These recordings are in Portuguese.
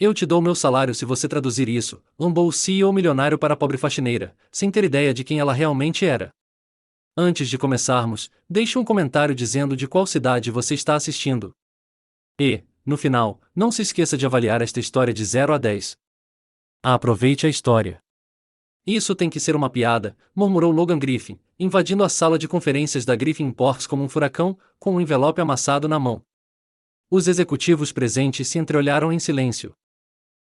Eu te dou meu salário se você traduzir isso, lombou o CEO milionário para a pobre faxineira, sem ter ideia de quem ela realmente era. Antes de começarmos, deixe um comentário dizendo de qual cidade você está assistindo. E, no final, não se esqueça de avaliar esta história de 0 a 10. Aproveite a história. Isso tem que ser uma piada, murmurou Logan Griffin, invadindo a sala de conferências da Griffin Imports como um furacão, com um envelope amassado na mão. Os executivos presentes se entreolharam em silêncio.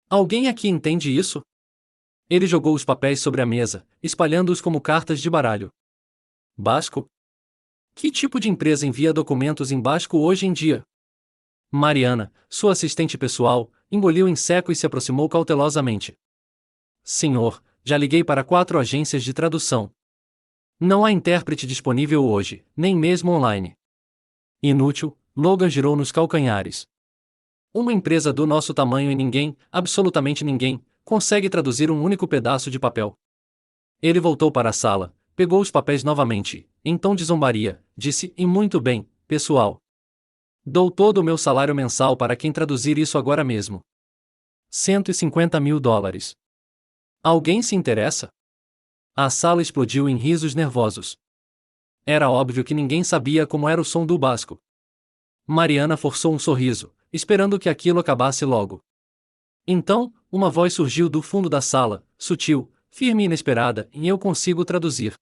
Alguém aqui entende isso? Ele jogou os papéis sobre a mesa, espalhando-os como cartas de baralho. Basco? Que tipo de empresa envia documentos em Basco hoje em dia? Mariana, sua assistente pessoal, engoliu em seco e se aproximou cautelosamente. Senhor, já liguei para 4 agências de tradução. Não há intérprete disponível hoje, nem mesmo online. Inútil, Logan girou nos calcanhares. Uma empresa do nosso tamanho e ninguém, absolutamente ninguém, consegue traduzir um único pedaço de papel. Ele voltou para a sala, pegou os papéis novamente, em tom de zombaria, disse, e muito bem, pessoal. Dou todo o meu salário mensal para quem traduzir isso agora mesmo. $150.000. Alguém se interessa? A sala explodiu em risos nervosos. Era óbvio que ninguém sabia como era o som do basco. Mariana forçou um sorriso, esperando que aquilo acabasse logo. Então, uma voz surgiu do fundo da sala, sutil, firme e inesperada, e eu consigo traduzir.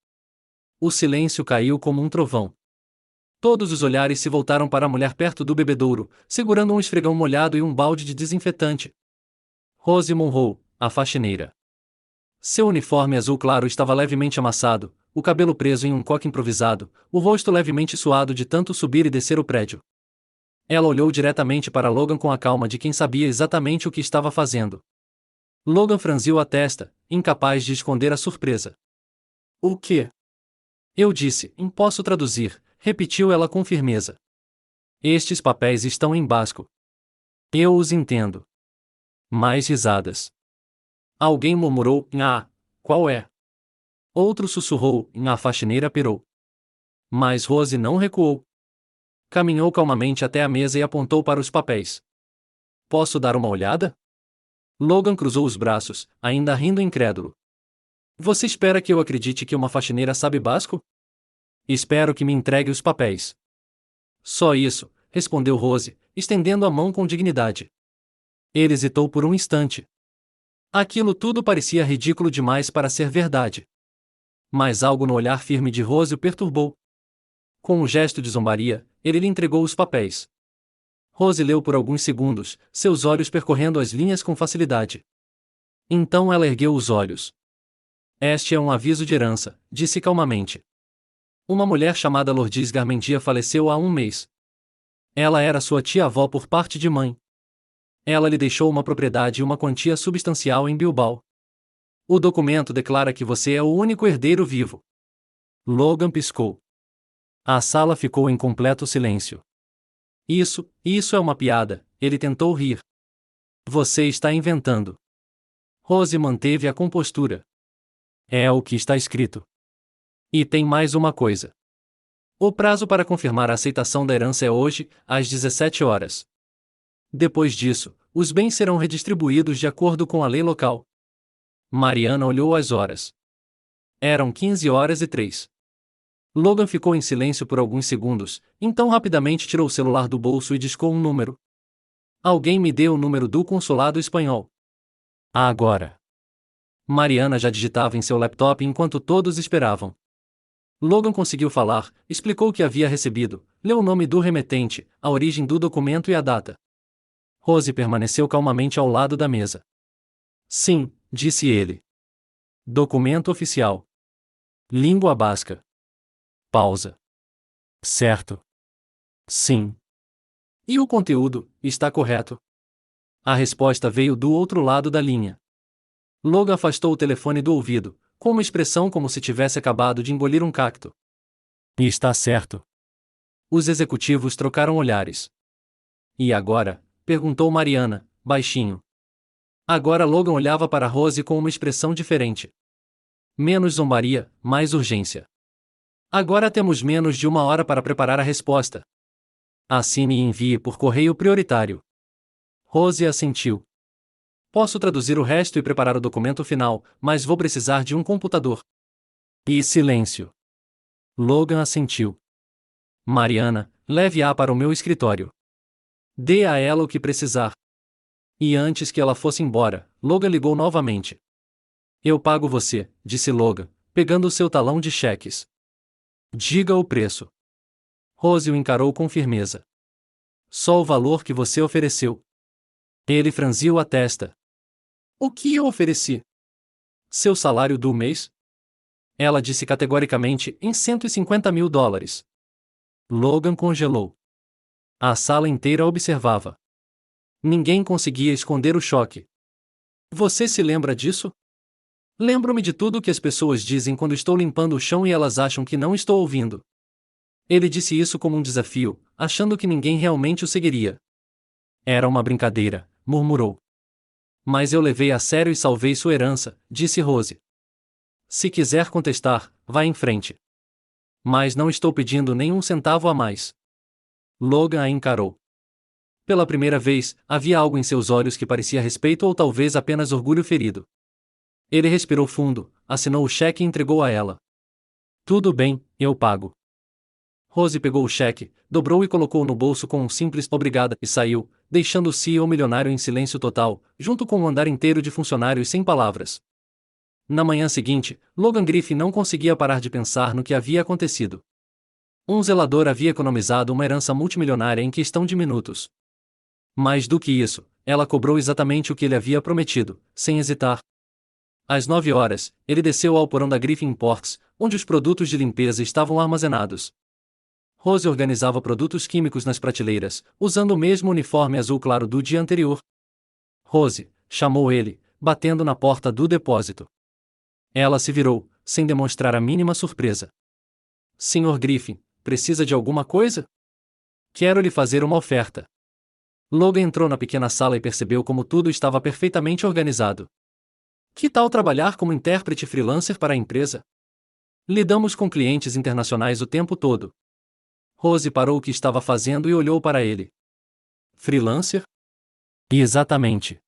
O silêncio caiu como um trovão. Todos os olhares se voltaram para a mulher perto do bebedouro, segurando um esfregão molhado e um balde de desinfetante. Rose Monroe, a faxineira. Seu uniforme azul claro estava levemente amassado, o cabelo preso em um coque improvisado, o rosto levemente suado de tanto subir e descer o prédio. Ela olhou diretamente para Logan com a calma de quem sabia exatamente o que estava fazendo. Logan franziu a testa, incapaz de esconder a surpresa. O quê? Eu disse, posso traduzir, repetiu ela com firmeza. Estes papéis estão em basco. Eu os entendo. Mais risadas. Alguém murmurou, qual é? Outro sussurrou, a faxineira pirou. Mas Rose não recuou. Caminhou calmamente até a mesa e apontou para os papéis. Posso dar uma olhada? Logan cruzou os braços, ainda rindo incrédulo. Você espera que eu acredite que uma faxineira sabe basco? Espero que me entregue os papéis. Só isso, respondeu Rose, estendendo a mão com dignidade. Ele hesitou por um instante. Aquilo tudo parecia ridículo demais para ser verdade. Mas algo no olhar firme de Rose o perturbou. Com um gesto de zombaria, ele lhe entregou os papéis. Rose leu por alguns segundos, seus olhos percorrendo as linhas com facilidade. Então ela ergueu os olhos. Este é um aviso de herança, disse calmamente. Uma mulher chamada Lourdes Garmendia faleceu há um mês. Ela era sua tia-avó por parte de mãe. Ela lhe deixou uma propriedade e uma quantia substancial em Bilbao. O documento declara que você é o único herdeiro vivo. Logan piscou. A sala ficou em completo silêncio. Isso é uma piada, ele tentou rir. Você está inventando. Rose manteve a compostura. É o que está escrito. E tem mais uma coisa. O prazo para confirmar a aceitação da herança é hoje, às 17 horas. Depois disso, os bens serão redistribuídos de acordo com a lei local. Mariana olhou as horas. Eram 15h03. Logan ficou em silêncio por alguns segundos, então rapidamente tirou o celular do bolso e discou um número. Alguém me deu o número do consulado espanhol. Agora. Mariana já digitava em seu laptop enquanto todos esperavam. Logan conseguiu falar, explicou o que havia recebido, leu o nome do remetente, a origem do documento e a data. Rose permaneceu calmamente ao lado da mesa. Sim, disse ele. Documento oficial. Língua basca. Pausa. Certo. Sim. E o conteúdo, está correto? A resposta veio do outro lado da linha. Logan afastou o telefone do ouvido, com uma expressão como se tivesse acabado de engolir um cacto. E está certo. Os executivos trocaram olhares. E agora? Perguntou Mariana, baixinho. Agora Logan olhava para Rose com uma expressão diferente. Menos zombaria, mais urgência. Agora temos menos de 1 hora para preparar a resposta. Assine e envie por correio prioritário. Rose assentiu. Posso traduzir o resto e preparar o documento final, mas vou precisar de um computador. E silêncio. Logan assentiu. Mariana, leve-a para o meu escritório. Dê a ela o que precisar. E antes que ela fosse embora, Logan ligou novamente. Eu pago você, disse Logan, pegando seu talão de cheques. Diga o preço. Rose o encarou com firmeza. Só o valor que você ofereceu. Ele franziu a testa. O que eu ofereci? Seu salário do mês? Ela disse categoricamente em $150.000. Logan congelou. A sala inteira observava. Ninguém conseguia esconder o choque. Você se lembra disso? Lembro-me de tudo o que as pessoas dizem quando estou limpando o chão e elas acham que não estou ouvindo. Ele disse isso como um desafio, achando que ninguém realmente o seguiria. Era uma brincadeira, murmurou. Mas eu levei a sério e salvei sua herança, disse Rose. Se quiser contestar, vá em frente. Mas não estou pedindo nenhum centavo a mais. Logan a encarou. Pela primeira vez, havia algo em seus olhos que parecia respeito ou talvez apenas orgulho ferido. Ele respirou fundo, assinou o cheque e entregou a ela. Tudo bem, eu pago. Rose pegou o cheque, dobrou e colocou no bolso com um simples obrigada e saiu, deixando o CEO milionário em silêncio total, junto com um andar inteiro de funcionários sem palavras. Na manhã seguinte, Logan Griffin não conseguia parar de pensar no que havia acontecido. Um zelador havia economizado uma herança multimilionária em questão de minutos. Mais do que isso, ela cobrou exatamente o que ele havia prometido, sem hesitar. Às 9 horas, ele desceu ao porão da Griffin Imports, onde os produtos de limpeza estavam armazenados. Rose organizava produtos químicos nas prateleiras, usando o mesmo uniforme azul claro do dia anterior. Rose, chamou ele, batendo na porta do depósito. Ela se virou, sem demonstrar a mínima surpresa. Sr. Griffin, precisa de alguma coisa? Quero lhe fazer uma oferta. Logan entrou na pequena sala e percebeu como tudo estava perfeitamente organizado. Que tal trabalhar como intérprete freelancer para a empresa? Lidamos com clientes internacionais o tempo todo. Rose parou o que estava fazendo e olhou para ele. Freelancer? Exatamente.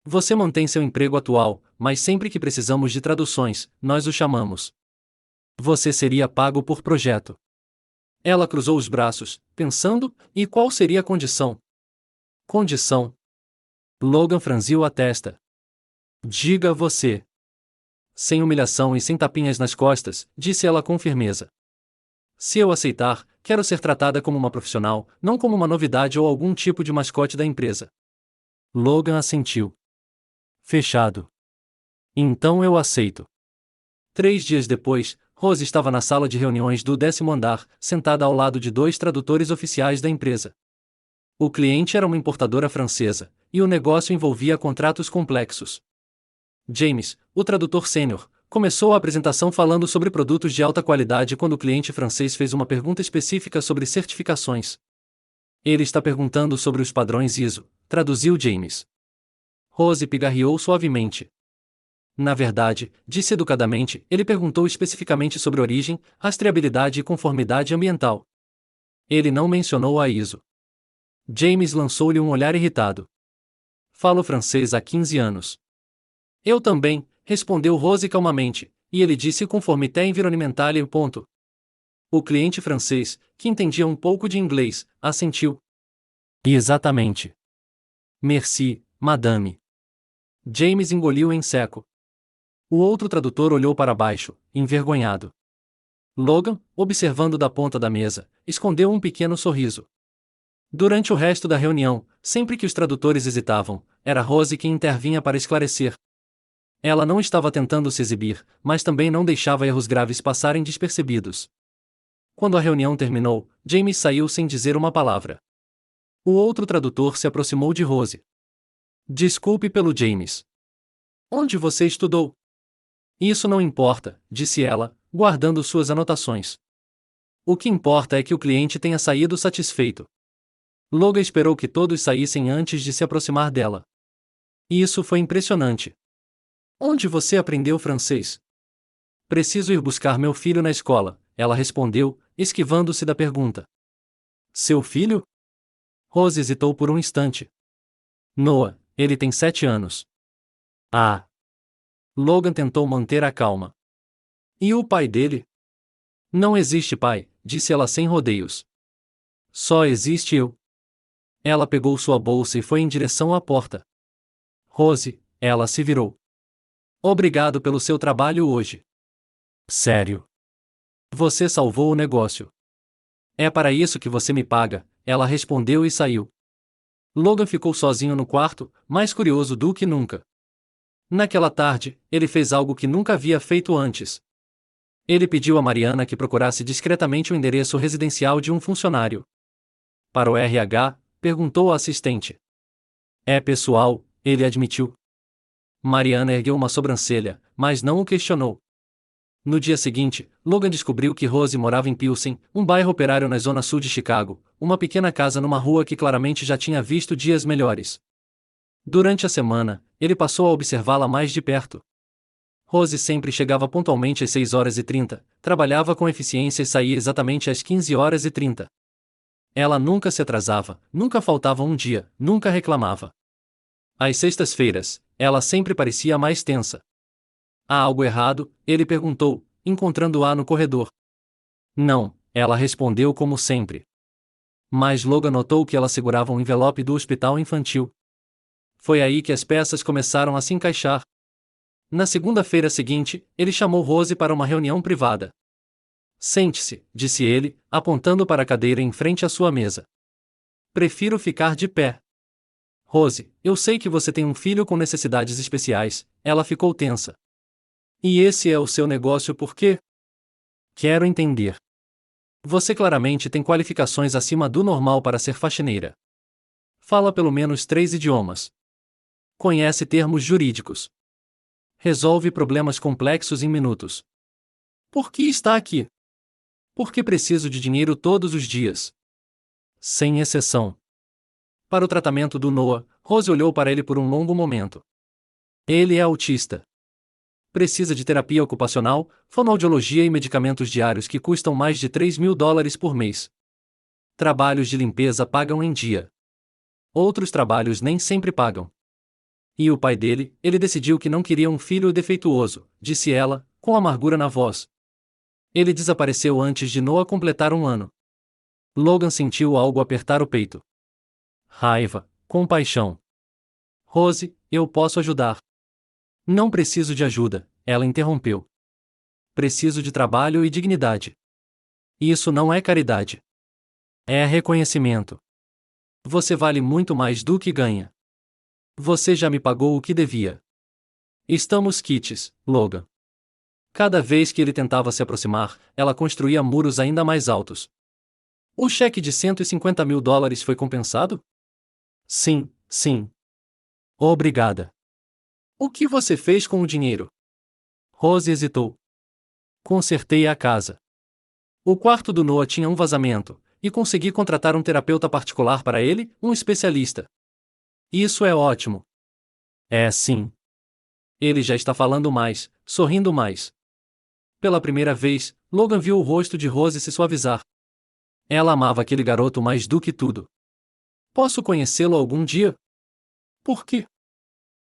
Você mantém seu emprego atual, mas sempre que precisamos de traduções, nós o chamamos. Você seria pago por projeto. Ela cruzou os braços, pensando, e qual seria a condição? Condição? Logan franziu a testa. Diga você. Sem humilhação e sem tapinhas nas costas, disse ela com firmeza. Se eu aceitar, quero ser tratada como uma profissional, não como uma novidade ou algum tipo de mascote da empresa. Logan assentiu. Fechado. Então eu aceito. 3 dias depois, Rose estava na sala de reuniões do 10º andar, sentada ao lado de 2 tradutores oficiais da empresa. O cliente era uma importadora francesa, e o negócio envolvia contratos complexos. James, o tradutor sênior, começou a apresentação falando sobre produtos de alta qualidade quando o cliente francês fez uma pergunta específica sobre certificações. Ele está perguntando sobre os padrões ISO, traduziu James. Rose pigarreou suavemente. Na verdade, disse educadamente, ele perguntou especificamente sobre origem, rastreabilidade e conformidade ambiental. Ele não mencionou a ISO. James lançou-lhe um olhar irritado. Falo francês há 15 anos. Eu também, respondeu Rose calmamente, e ele disse conformité environnementale. O cliente francês, que entendia um pouco de inglês, assentiu. Exatamente. Merci, madame. James engoliu em seco. O outro tradutor olhou para baixo, envergonhado. Logan, observando da ponta da mesa, escondeu um pequeno sorriso. Durante o resto da reunião, sempre que os tradutores hesitavam, era Rose quem intervinha para esclarecer. Ela não estava tentando se exibir, mas também não deixava erros graves passarem despercebidos. Quando a reunião terminou, James saiu sem dizer uma palavra. O outro tradutor se aproximou de Rose. Desculpe pelo James. Onde você estudou? Isso não importa, disse ela, guardando suas anotações. O que importa é que o cliente tenha saído satisfeito. Logan esperou que todos saíssem antes de se aproximar dela. Isso foi impressionante. Onde você aprendeu francês? Preciso ir buscar meu filho na escola, ela respondeu, esquivando-se da pergunta. Seu filho? Rose hesitou por um instante. Noah, Ele tem 7 anos. Ah! Logan tentou manter a calma. E o pai dele? Não existe pai, disse ela sem rodeios. Só existe eu. Ela pegou sua bolsa e foi em direção à porta. Rose, ela se virou. Obrigado pelo seu trabalho hoje. Sério. Você salvou o negócio. É para isso que você me paga, ela respondeu e saiu. Logan ficou sozinho no quarto, mais curioso do que nunca. Naquela tarde, ele fez algo que nunca havia feito antes. Ele pediu a Mariana que procurasse discretamente o endereço residencial de um funcionário. Para o RH, perguntou a assistente. É pessoal, ele admitiu. Mariana ergueu uma sobrancelha, mas não o questionou. No dia seguinte, Logan descobriu que Rose morava em Pilsen, um bairro operário na zona sul de Chicago, uma pequena casa numa rua que claramente já tinha visto dias melhores. Durante a semana, ele passou a observá-la mais de perto. Rose sempre chegava pontualmente às 6h30, trabalhava com eficiência e saía exatamente às 15h30. Ela nunca se atrasava, nunca faltava um dia, nunca reclamava. Às sextas-feiras, ela sempre parecia mais tensa. Há algo errado? Ele perguntou, encontrando-a no corredor. Não, ela respondeu como sempre. Mas Logan notou que ela segurava um envelope do hospital infantil. Foi aí que as peças começaram a se encaixar. Na segunda-feira seguinte, ele chamou Rose para uma reunião privada. Sente-se, disse ele, apontando para a cadeira em frente à sua mesa. Prefiro ficar de pé. Rose, eu sei que você tem um filho com necessidades especiais, ela ficou tensa. E esse é o seu negócio por quê? Quero entender. Você claramente tem qualificações acima do normal para ser faxineira. Fala pelo menos 3 idiomas. Conhece termos jurídicos. Resolve problemas complexos em minutos. Por que está aqui? Porque preciso de dinheiro todos os dias. Sem exceção. Para o tratamento do Noah, Rose olhou para ele por um longo momento. Ele é autista. Precisa de terapia ocupacional, fonoaudiologia e medicamentos diários que custam mais de $3.000 por mês. Trabalhos de limpeza pagam em dia. Outros trabalhos nem sempre pagam. E o pai dele, ele decidiu que não queria um filho defeituoso, disse ela, com amargura na voz. Ele desapareceu antes de Noah completar 1 ano. Logan sentiu algo apertar o peito. Raiva, compaixão. Rose, eu posso ajudar. Não preciso de ajuda, ela interrompeu. Preciso de trabalho e dignidade. Isso não é caridade. É reconhecimento. Você vale muito mais do que ganha. Você já me pagou o que devia. Estamos quites, Logan. Cada vez que ele tentava se aproximar, ela construía muros ainda mais altos. O cheque de $150.000 foi compensado? Sim, sim. Obrigada. O que você fez com o dinheiro? Rose hesitou. Consertei a casa. O quarto do Noah tinha um vazamento, e consegui contratar um terapeuta particular para ele, um especialista. Isso é ótimo. É sim. Ele já está falando mais, sorrindo mais. Pela primeira vez, Logan viu o rosto de Rose se suavizar. Ela amava aquele garoto mais do que tudo. Posso conhecê-lo algum dia? Por quê?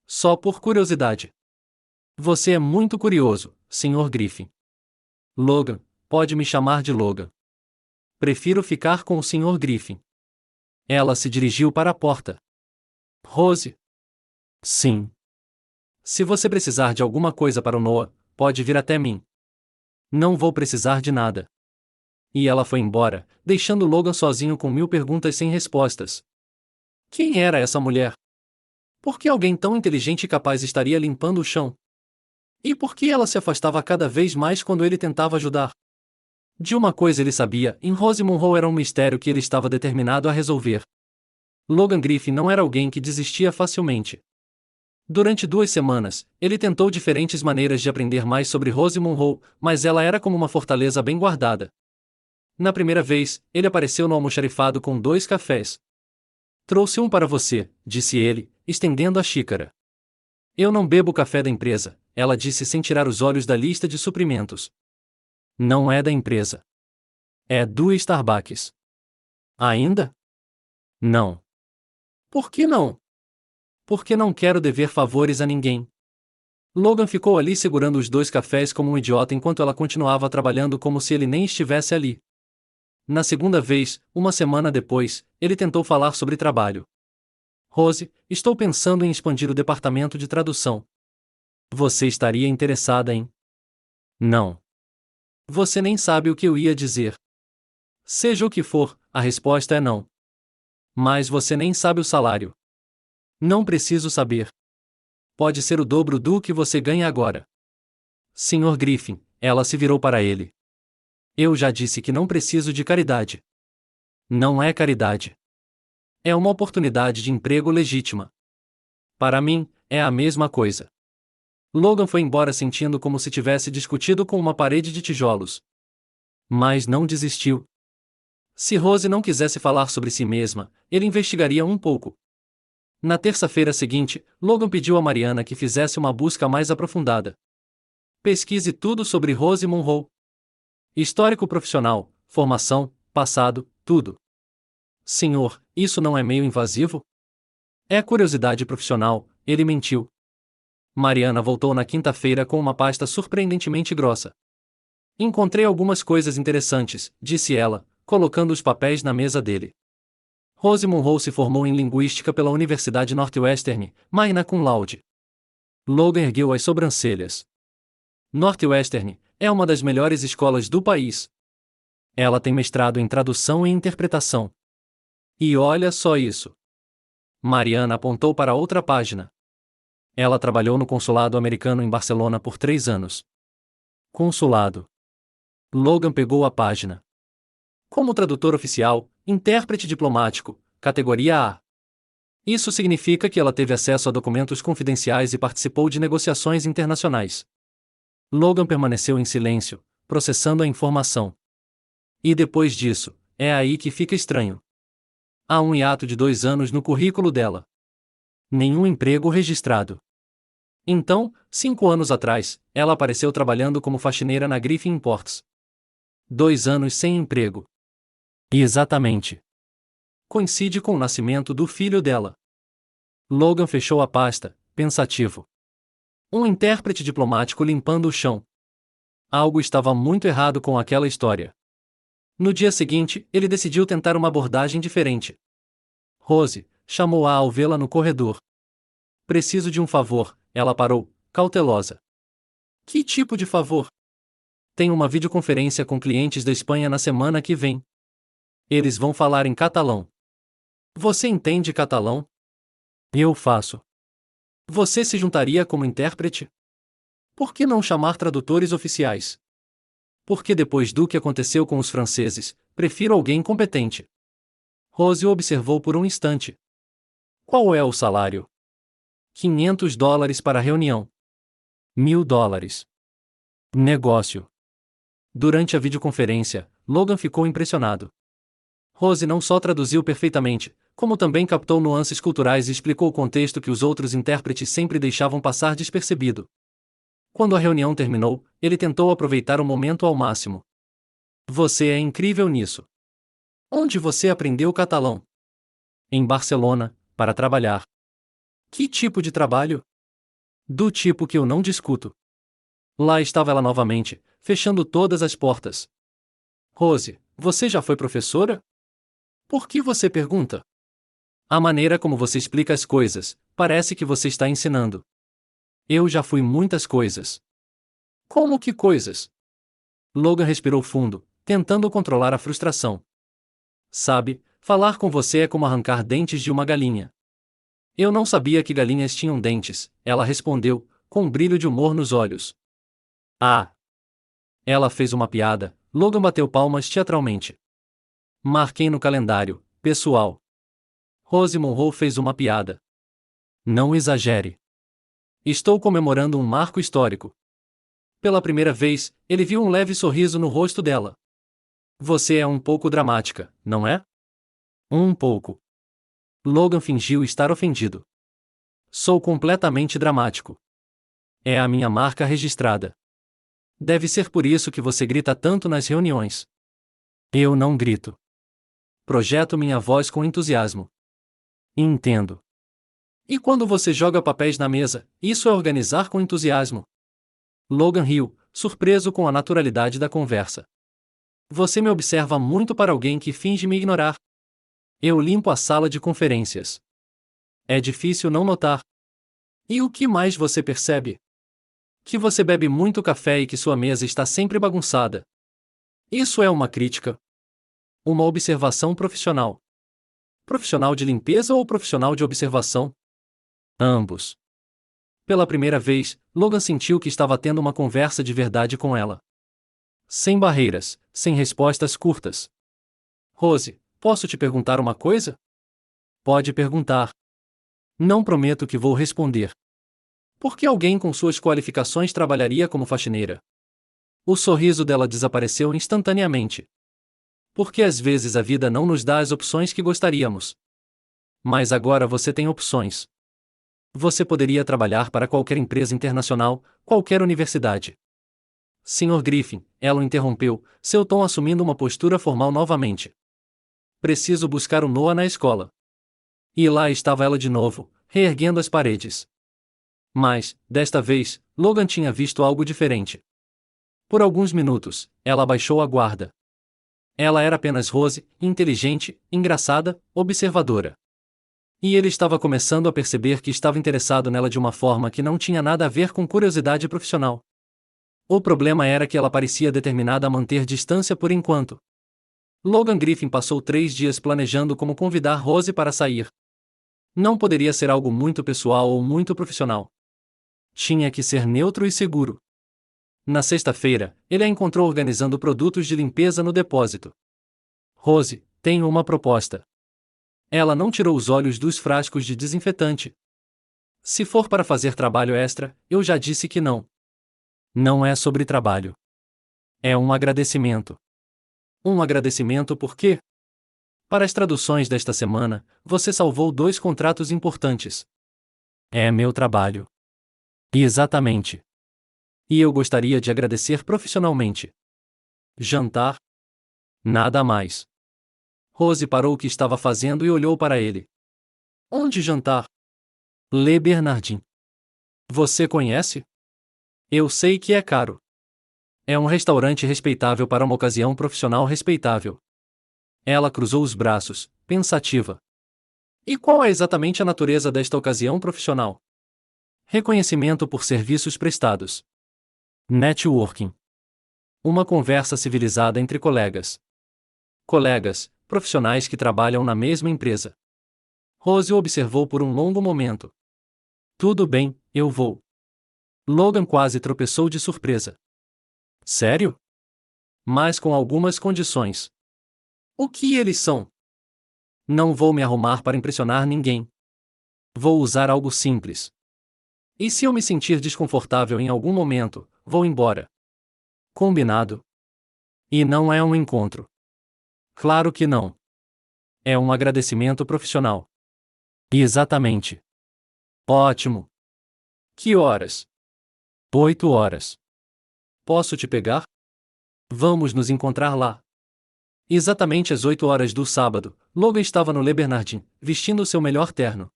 Só por curiosidade. Você é muito curioso, Sr. Griffin. Logan, pode me chamar de Logan. Prefiro ficar com o Sr. Griffin. Ela se dirigiu para a porta. Rose? Sim. Se você precisar de alguma coisa para o Noah, pode vir até mim. Não vou precisar de nada. E ela foi embora, deixando Logan sozinho com 1000 perguntas sem respostas. Quem era essa mulher? Por que alguém tão inteligente e capaz estaria limpando o chão? E por que ela se afastava cada vez mais quando ele tentava ajudar? De uma coisa ele sabia, em Rose Monroe era um mistério que ele estava determinado a resolver. Logan Griffin não era alguém que desistia facilmente. Durante 2 semanas, ele tentou diferentes maneiras de aprender mais sobre Rose Monroe, mas ela era como uma fortaleza bem guardada. Na primeira vez, ele apareceu no almoxarifado com 2 cafés. Trouxe um para você, disse ele, estendendo a xícara. Eu não bebo café da empresa, ela disse sem tirar os olhos da lista de suprimentos. Não é da empresa. É do Starbucks. Ainda? Não. Por que não? Porque não quero dever favores a ninguém. Logan ficou ali segurando os 2 cafés como um idiota enquanto ela continuava trabalhando como se ele nem estivesse ali. Na segunda vez, uma semana depois, ele tentou falar sobre trabalho. Rose, estou pensando em expandir o departamento de tradução. Você estaria interessada em? Não. Você nem sabe o que eu ia dizer. Seja o que for, a resposta é não. Mas você nem sabe o salário. Não preciso saber. Pode ser o dobro do que você ganha agora. Sr. Griffin, ela se virou para ele. Eu já disse que não preciso de caridade. Não é caridade. É uma oportunidade de emprego legítima. Para mim, é a mesma coisa. Logan foi embora sentindo como se tivesse discutido com uma parede de tijolos. Mas não desistiu. Se Rose não quisesse falar sobre si mesma, ele investigaria um pouco. Na terça-feira seguinte, Logan pediu a Mariana que fizesse uma busca mais aprofundada. Pesquise tudo sobre Rose Monroe. Histórico profissional, formação, passado, tudo. Senhor, isso não é meio invasivo? É curiosidade profissional, ele mentiu. Mariana voltou na quinta-feira com uma pasta surpreendentemente grossa. Encontrei algumas coisas interessantes, disse ela, colocando os papéis na mesa dele. Rose Monroe se formou em linguística pela Universidade Northwestern, magna cum laude. Logan ergueu as sobrancelhas. Northwestern é uma das melhores escolas do país. Ela tem mestrado em tradução e interpretação. E olha só isso. Mariana apontou para outra página. Ela trabalhou no consulado americano em Barcelona por 3 anos. Consulado. Logan pegou a página. Como tradutor oficial, intérprete diplomático, categoria A. Isso significa que ela teve acesso a documentos confidenciais e participou de negociações internacionais. Logan permaneceu em silêncio, processando a informação. E depois disso, é aí que fica estranho. Há um hiato de 2 anos no currículo dela. Nenhum emprego registrado. Então, 5 anos atrás, ela apareceu trabalhando como faxineira na Griffin Imports. 2 anos sem emprego. E exatamente. Coincide com o nascimento do filho dela. Logan fechou a pasta, pensativo. Um intérprete diplomático limpando o chão. Algo estava muito errado com aquela história. No dia seguinte, ele decidiu tentar uma abordagem diferente. Rose, chamou-a ao vê-la no corredor. Preciso de um favor, ela parou, cautelosa. Que tipo de favor? Tenho uma videoconferência com clientes da Espanha na semana que vem. Eles vão falar em catalão. Você entende catalão? Eu faço. Você se juntaria como intérprete? Por que não chamar tradutores oficiais? Porque depois do que aconteceu com os franceses, prefiro alguém competente. Rose o observou por um instante. Qual é o salário? $500 para a reunião. $1.000. Negócio. Durante a videoconferência, Logan ficou impressionado. Rose não só traduziu perfeitamente, como também captou nuances culturais e explicou o contexto que os outros intérpretes sempre deixavam passar despercebido. Quando a reunião terminou, ele tentou aproveitar o momento ao máximo. Você é incrível nisso. Onde você aprendeu catalão? Em Barcelona, para trabalhar. Que tipo de trabalho? Do tipo que eu não discuto. Lá estava ela novamente, fechando todas as portas. Rose, você já foi professora? Por que você pergunta? A maneira como você explica as coisas, parece que você está ensinando. Eu já fui muitas coisas. Como que coisas? Logan respirou fundo, tentando controlar a frustração. Sabe, falar com você é como arrancar dentes de uma galinha. Eu não sabia que galinhas tinham dentes, ela respondeu, com um brilho de humor nos olhos. Ah! Ela fez uma piada, Logan bateu palmas teatralmente. Marquei no calendário, pessoal. Rose Monroe fez uma piada. Não exagere. Estou comemorando um marco histórico. Pela primeira vez, ele viu um leve sorriso no rosto dela. Você é um pouco dramática, não é? Um pouco. Logan fingiu estar ofendido. Sou completamente dramático. É a minha marca registrada. Deve ser por isso que você grita tanto nas reuniões. Eu não grito. Projeto minha voz com entusiasmo. Entendo. E quando você joga papéis na mesa, isso é organizar com entusiasmo. Logan riu, surpreso com a naturalidade da conversa. Você me observa muito para alguém que finge me ignorar. Eu limpo a sala de conferências. É difícil não notar. E o que mais você percebe? Que você bebe muito café e que sua mesa está sempre bagunçada. Isso é uma crítica? Uma observação profissional? Profissional de limpeza ou profissional de observação? Ambos. Pela primeira vez, Logan sentiu que estava tendo uma conversa de verdade com ela. Sem barreiras, sem respostas curtas. Rose, posso te perguntar uma coisa? Pode perguntar. Não prometo que vou responder. Por que alguém com suas qualificações trabalharia como faxineira? O sorriso dela desapareceu instantaneamente. Porque às vezes a vida não nos dá as opções que gostaríamos. Mas agora você tem opções. Você poderia trabalhar para qualquer empresa internacional, qualquer universidade. Sr. Griffin, ela o interrompeu, seu tom assumindo uma postura formal novamente. Preciso buscar o Noah na escola. E lá estava ela de novo, reerguendo as paredes. Mas, desta vez, Logan tinha visto algo diferente. Por alguns minutos, ela abaixou a guarda. Ela era apenas Rose, inteligente, engraçada, observadora. E ele estava começando a perceber que estava interessado nela de uma forma que não tinha nada a ver com curiosidade profissional. O problema era que ela parecia determinada a manter distância por enquanto. Logan Griffin passou 3 dias planejando como convidar Rose para sair. Não poderia ser algo muito pessoal ou muito profissional. Tinha que ser neutro e seguro. Na sexta-feira, ele a encontrou organizando produtos de limpeza no depósito. Rose, tenho uma proposta. Ela não tirou os olhos dos frascos de desinfetante. Se for para fazer trabalho extra, eu já disse que não. Não é sobre trabalho. É um agradecimento. Um agradecimento por quê? Para as traduções desta semana, você salvou 2 contratos importantes. É meu trabalho. Exatamente. E eu gostaria de agradecer profissionalmente. Jantar? Nada mais. Rose parou o que estava fazendo e olhou para ele. Onde jantar? Le Bernardin. Você conhece? Eu sei que é caro. É um restaurante respeitável para uma ocasião profissional respeitável. Ela cruzou os braços, pensativa. E qual é exatamente a natureza desta ocasião profissional? Reconhecimento por serviços prestados. Networking. Uma conversa civilizada entre colegas. Colegas, profissionais que trabalham na mesma empresa. Rose o observou por um longo momento. Tudo bem, eu vou. Logan quase tropeçou de surpresa. Sério? Mas com algumas condições. O que eles são? Não vou me arrumar para impressionar ninguém. Vou usar algo simples. E se eu me sentir desconfortável em algum momento, vou embora. Combinado? E não é um encontro. Claro que não. É um agradecimento profissional. Exatamente. Ótimo. Que horas? 8 horas. Posso te pegar? Vamos nos encontrar lá. Exatamente às 8 horas do sábado, Logan estava no Le Bernardin, vestindo seu melhor terno.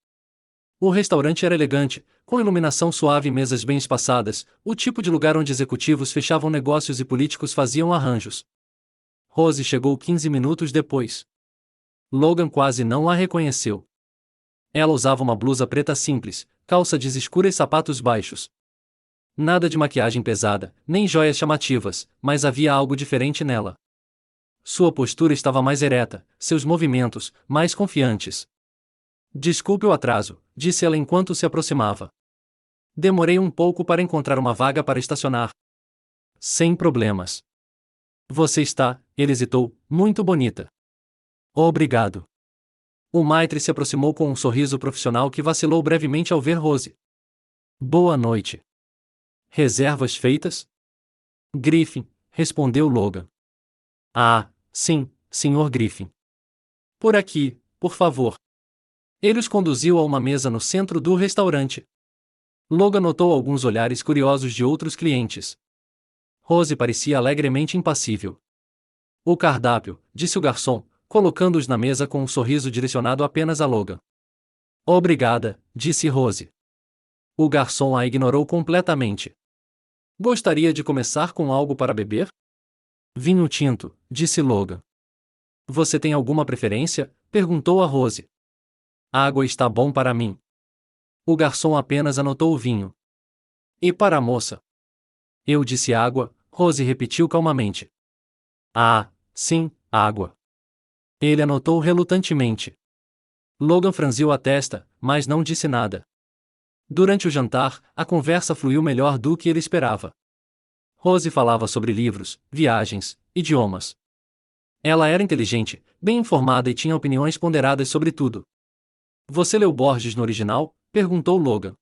O restaurante era elegante, com iluminação suave e mesas bem espaçadas, o tipo de lugar onde executivos fechavam negócios e políticos faziam arranjos. Rose chegou 15 minutos depois. Logan quase não a reconheceu. Ela usava uma blusa preta simples, calça jeans escura e sapatos baixos. Nada de maquiagem pesada, nem joias chamativas, mas havia algo diferente nela. Sua postura estava mais ereta, seus movimentos, mais confiantes. Desculpe o atraso, disse ela enquanto se aproximava. Demorei um pouco para encontrar uma vaga para estacionar. Sem problemas. Você está, ele hesitou, muito bonita. Obrigado. O maitre se aproximou com um sorriso profissional que vacilou brevemente ao ver Rose. Boa noite. Reservas feitas? Griffin, respondeu Logan. Ah, sim, Sr. Griffin. Por aqui, por favor. Ele os conduziu a uma mesa no centro do restaurante. Logan notou alguns olhares curiosos de outros clientes. Rose parecia alegremente impassível. O cardápio, disse o garçom, colocando-os na mesa com um sorriso direcionado apenas a Logan. Obrigada, disse Rose. O garçom a ignorou completamente. Gostaria de começar com algo para beber? Vinho tinto, disse Logan. Você tem alguma preferência? Perguntou a Rose. Água está bom para mim. O garçom apenas anotou o vinho. E para a moça? Eu disse água, Rose repetiu calmamente. Ah, sim, água. Ele anotou relutantemente. Logan franziu a testa, mas não disse nada. Durante o jantar, a conversa fluiu melhor do que ele esperava. Rose falava sobre livros, viagens, idiomas. Ela era inteligente, bem informada e tinha opiniões ponderadas sobre tudo. Você leu Borges no original? Perguntou Logan.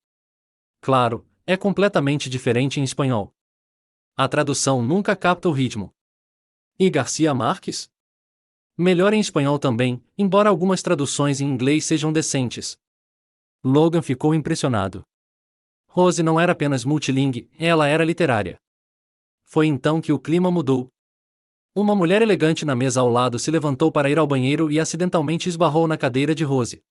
Claro, é completamente diferente em espanhol. A tradução nunca capta o ritmo. E Garcia Marques? Melhor em espanhol também, embora algumas traduções em inglês sejam decentes. Logan ficou impressionado. Rose não era apenas multilingue, ela era literária. Foi então que o clima mudou. Uma mulher elegante na mesa ao lado se levantou para ir ao banheiro e acidentalmente esbarrou na cadeira de Rose.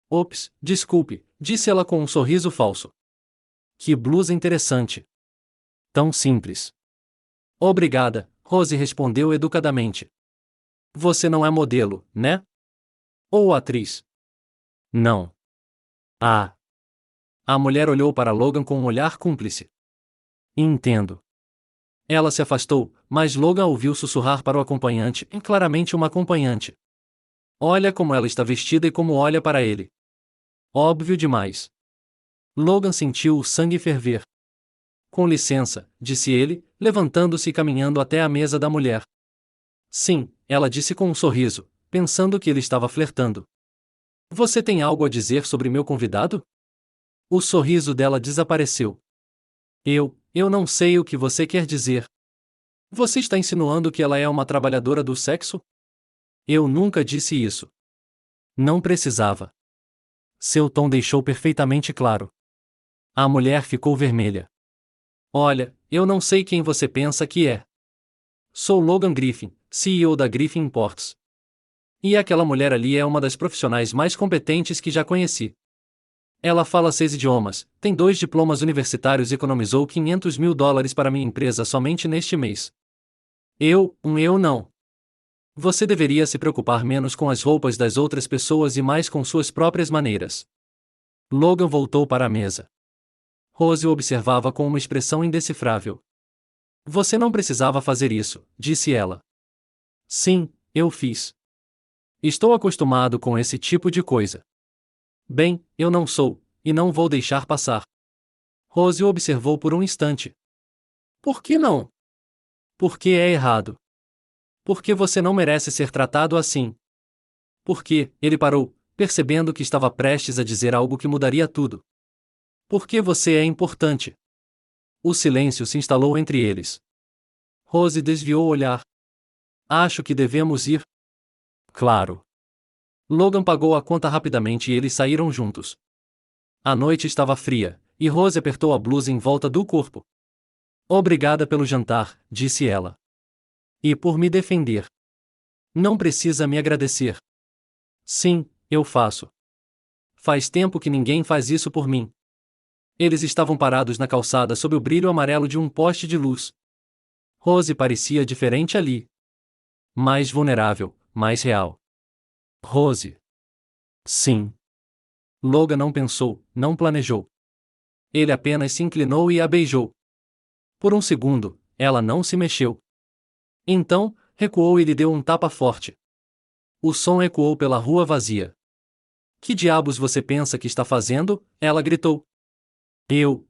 Ops, desculpe, disse ela com um sorriso falso. Que blusa interessante. Tão simples. Obrigada, Rose respondeu educadamente. Você não é modelo, né? Ou atriz? Não. Ah. A mulher olhou para Logan com um olhar cúmplice. Entendo. Ela se afastou, mas Logan ouviu sussurrar para o acompanhante, claramente uma acompanhante. Olha como ela está vestida e como olha para ele. Óbvio demais. Logan sentiu o sangue ferver. Com licença, disse ele, levantando-se e caminhando até a mesa da mulher. Sim, ela disse com um sorriso, pensando que ele estava flertando. Você tem algo a dizer sobre meu convidado? O sorriso dela desapareceu. Eu não sei o que você quer dizer. Você está insinuando que ela é uma trabalhadora do sexo? Eu nunca disse isso. Não precisava. Seu tom deixou perfeitamente claro. A mulher ficou vermelha. Olha, eu não sei quem você pensa que é. Sou Logan Griffin, CEO da Griffin Imports. E aquela mulher ali é uma das profissionais mais competentes que já conheci. Ela fala 6 idiomas, tem 2 diplomas universitários e economizou $500.000 para minha empresa somente neste mês. Eu não. Você deveria se preocupar menos com as roupas das outras pessoas e mais com suas próprias maneiras. Logan voltou para a mesa. Rose o observava com uma expressão indecifrável. Você não precisava fazer isso, disse ela. Sim, eu fiz. Estou acostumado com esse tipo de coisa. Bem, eu não sou, e não vou deixar passar. Rose o observou por um instante. Por que não? Porque é errado. Porque você não merece ser tratado assim. Porque, ele parou, percebendo que estava prestes a dizer algo que mudaria tudo. Porque você é importante. O silêncio se instalou entre eles. Rose desviou o olhar. Acho que devemos ir. Claro. Logan pagou a conta rapidamente e eles saíram juntos. A noite estava fria, e Rose apertou a blusa em volta do corpo. Obrigada pelo jantar, disse ela. E por me defender. Não precisa me agradecer. Sim, eu faço. Faz tempo que ninguém faz isso por mim. Eles estavam parados na calçada sob o brilho amarelo de um poste de luz. Rose parecia diferente ali. Mais vulnerável, mais real. Rose. Sim. Logan não pensou, não planejou. Ele apenas se inclinou e a beijou. Por um segundo, ela não se mexeu. Então, recuou e lhe deu um tapa forte. O som ecoou pela rua vazia. Que diabos você pensa que está fazendo? Ela gritou.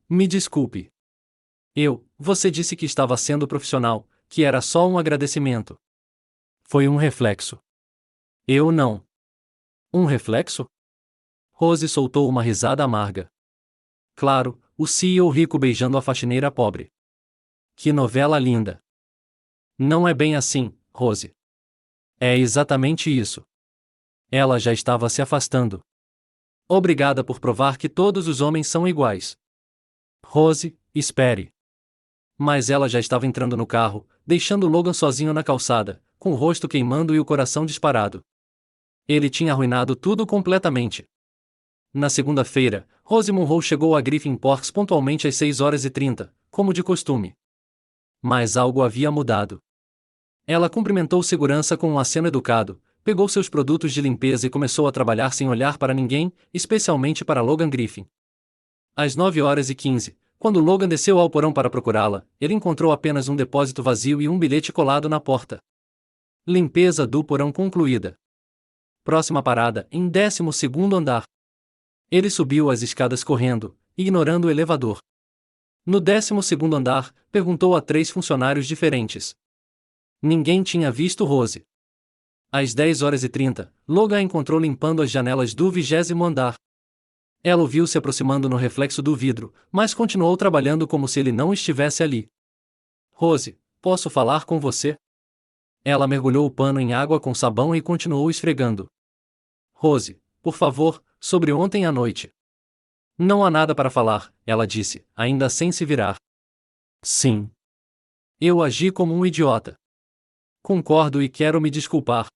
Me desculpe. Você disse que estava sendo profissional, que era só um agradecimento. Foi um reflexo. Eu não. Um reflexo? Rose soltou uma risada amarga. Claro, o CEO rico beijando a faxineira pobre. Que novela linda. Não é bem assim, Rose. É exatamente isso. Ela já estava se afastando. Obrigada por provar que todos os homens são iguais. Rose, espere. Mas ela já estava entrando no carro, deixando Logan sozinho na calçada, com o rosto queimando e o coração disparado. Ele tinha arruinado tudo completamente. Na segunda-feira, Rose Monroe chegou a Griffin Park pontualmente às 6h30, como de costume. Mas algo havia mudado. Ela cumprimentou o segurança com um aceno educado, pegou seus produtos de limpeza e começou a trabalhar sem olhar para ninguém, especialmente para Logan Griffin. Às 9h15, quando Logan desceu ao porão para procurá-la, ele encontrou apenas um depósito vazio e um bilhete colado na porta. Limpeza do porão concluída. Próxima parada, em 12º andar. Ele subiu as escadas correndo, ignorando o elevador. No 12º andar, perguntou a 3 funcionários diferentes. Ninguém tinha visto Rose. Às 10h30, Logan a encontrou limpando as janelas do 20º andar. Ela o viu se aproximando no reflexo do vidro, mas continuou trabalhando como se ele não estivesse ali. Rose, posso falar com você? Ela mergulhou o pano em água com sabão e continuou esfregando. Rose, por favor, sobre ontem à noite. Não há nada para falar, ela disse, ainda sem se virar. Sim. Eu agi como um idiota. Concordo e quero me desculpar.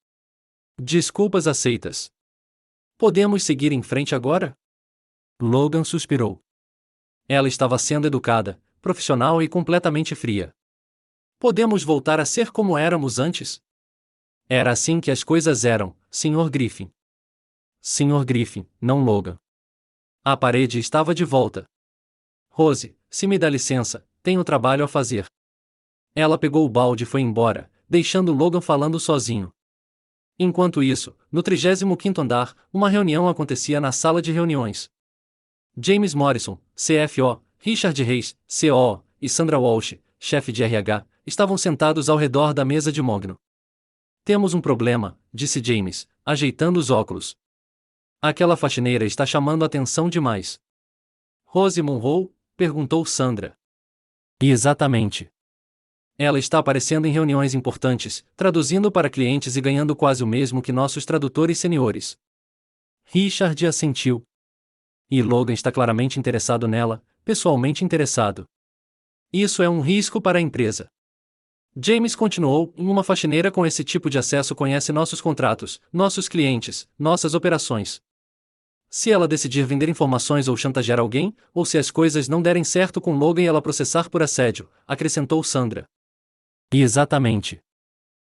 Desculpas aceitas. Podemos seguir em frente agora? Logan suspirou. Ela estava sendo educada, profissional e completamente fria. Podemos voltar a ser como éramos antes? Era assim que as coisas eram, Sr. Griffin. Sr. Griffin, não Logan. A parede estava de volta. Rose, se me dá licença, tenho trabalho a fazer. Ela pegou o balde e foi embora, deixando Logan falando sozinho. Enquanto isso, no 35º andar, uma reunião acontecia na sala de reuniões. James Morrison, CFO, Richard Reis, COO, e Sandra Walsh, chefe de RH, estavam sentados ao redor da mesa de mogno. Temos um problema, disse James, ajeitando os óculos. Aquela faxineira está chamando a atenção demais. Rose Monroe? Perguntou Sandra. Exatamente. Ela está aparecendo em reuniões importantes, traduzindo para clientes e ganhando quase o mesmo que nossos tradutores seniores. Richard assentiu. E Logan está claramente interessado nela, pessoalmente interessado. Isso é um risco para a empresa. James continuou, uma faxineira com esse tipo de acesso conhece nossos contratos, nossos clientes, nossas operações. Se ela decidir vender informações ou chantagear alguém, ou se as coisas não derem certo com Logan e ela processar por assédio, acrescentou Sandra. Exatamente.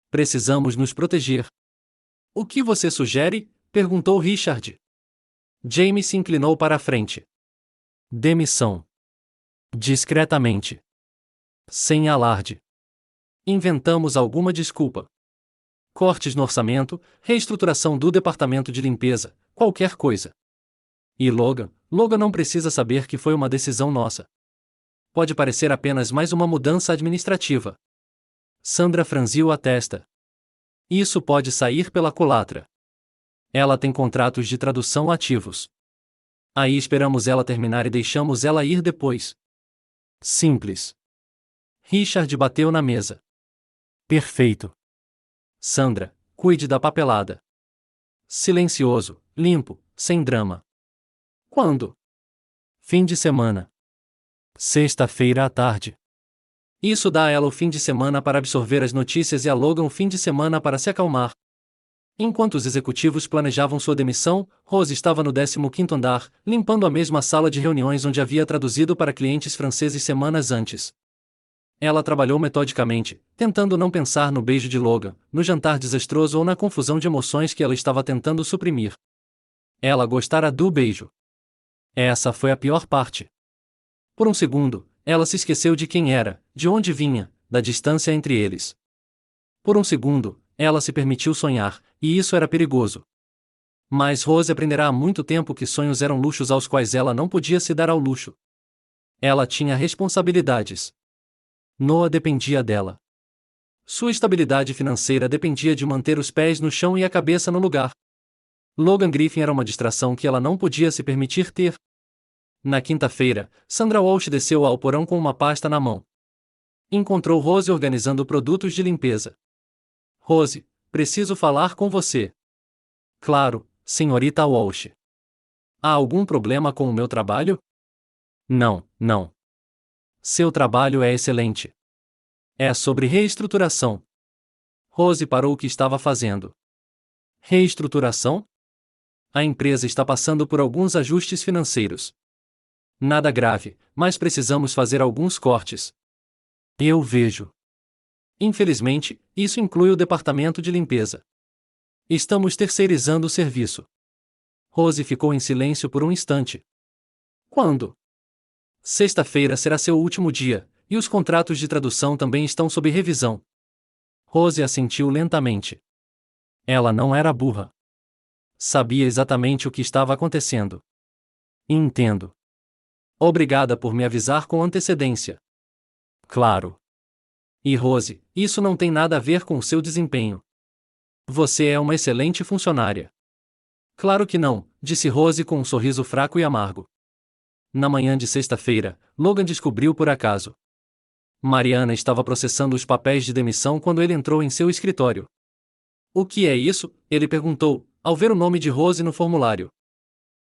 Precisamos nos proteger. O que você sugere? Perguntou Richard. James se inclinou para a frente. Demissão. Discretamente. Sem alarde. Inventamos alguma desculpa. Cortes no orçamento, reestruturação do departamento de limpeza, qualquer coisa. E Logan não precisa saber que foi uma decisão nossa. Pode parecer apenas mais uma mudança administrativa. Sandra franziu a testa. Isso pode sair pela culatra. Ela tem contratos de tradução ativos. Aí esperamos ela terminar e deixamos ela ir depois. Simples. Richard bateu na mesa. Perfeito. Sandra, cuide da papelada. Silencioso, limpo, sem drama. Quando? Fim de semana. Sexta-feira à tarde. Isso dá a ela o fim de semana para absorver as notícias e a Logan o fim de semana para se acalmar. Enquanto os executivos planejavam sua demissão, Rose estava no 15º andar, limpando a mesma sala de reuniões onde havia traduzido para clientes franceses semanas antes. Ela trabalhou metodicamente, tentando não pensar no beijo de Logan, no jantar desastroso ou na confusão de emoções que ela estava tentando suprimir. Ela gostara do beijo. Essa foi a pior parte. Por um segundo, ela se esqueceu de quem era, de onde vinha, da distância entre eles. Por um segundo, ela se permitiu sonhar, e isso era perigoso. Mas Rose aprenderá há muito tempo que sonhos eram luxos aos quais ela não podia se dar ao luxo. Ela tinha responsabilidades. Noah dependia dela. Sua estabilidade financeira dependia de manter os pés no chão e a cabeça no lugar. Logan Griffin era uma distração que ela não podia se permitir ter. Na quinta-feira, Sandra Walsh desceu ao porão com uma pasta na mão. Encontrou Rose organizando produtos de limpeza. Rose, preciso falar com você. Claro, senhorita Walsh. Há algum problema com o meu trabalho? Não. Seu trabalho é excelente. É sobre reestruturação. Rose parou o que estava fazendo. Reestruturação? A empresa está passando por alguns ajustes financeiros. Nada grave, mas precisamos fazer alguns cortes. Eu vejo. Infelizmente, isso inclui o departamento de limpeza. Estamos terceirizando o serviço. Rose ficou em silêncio por um instante. Quando? Sexta-feira será seu último dia, e os contratos de tradução também estão sob revisão. Rose assentiu lentamente. Ela não era burra. Sabia exatamente o que estava acontecendo. Entendo. Obrigada por me avisar com antecedência. Claro. E Rose, isso não tem nada a ver com o seu desempenho. Você é uma excelente funcionária. Claro que não, disse Rose com um sorriso fraco e amargo. Na manhã de sexta-feira, Logan descobriu por acaso. Mariana estava processando os papéis de demissão quando ele entrou em seu escritório. O que é isso? Ele perguntou, ao ver o nome de Rose no formulário.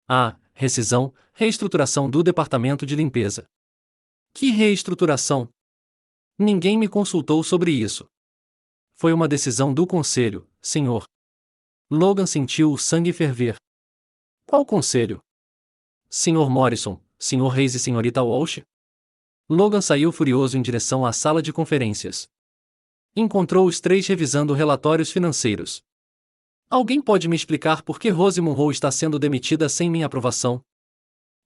Ah, rescisão, reestruturação do departamento de limpeza. Que reestruturação? Ninguém me consultou sobre isso. Foi uma decisão do conselho, senhor. Logan sentiu o sangue ferver. Qual conselho? Sr. Morrison, Sr. Reis e Srta. Walsh? Logan saiu furioso em direção à sala de conferências. Encontrou os três revisando relatórios financeiros. Alguém pode me explicar por que Rose Munro está sendo demitida sem minha aprovação?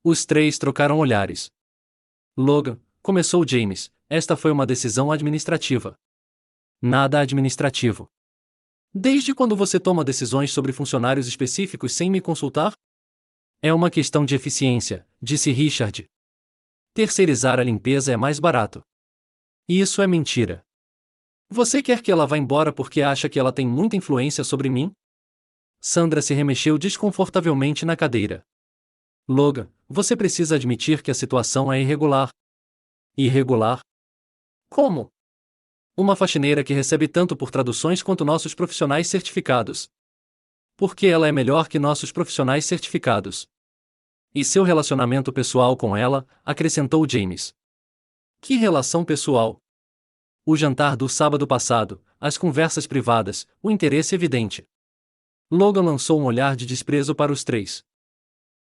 Os três trocaram olhares. Logan, começou James, esta foi uma decisão administrativa. Nada administrativo. Desde quando você toma decisões sobre funcionários específicos sem me consultar? É uma questão de eficiência, disse Richard. Terceirizar a limpeza é mais barato. Isso é mentira. Você quer que ela vá embora porque acha que ela tem muita influência sobre mim? Sandra se remexeu desconfortavelmente na cadeira. Logan, você precisa admitir que a situação é irregular. Irregular? Como? Uma faxineira que recebe tanto por traduções quanto nossos profissionais certificados. Porque ela é melhor que nossos profissionais certificados. E seu relacionamento pessoal com ela, acrescentou James. Que relação pessoal? O jantar do sábado passado, as conversas privadas, o interesse evidente. Logan lançou um olhar de desprezo para os três.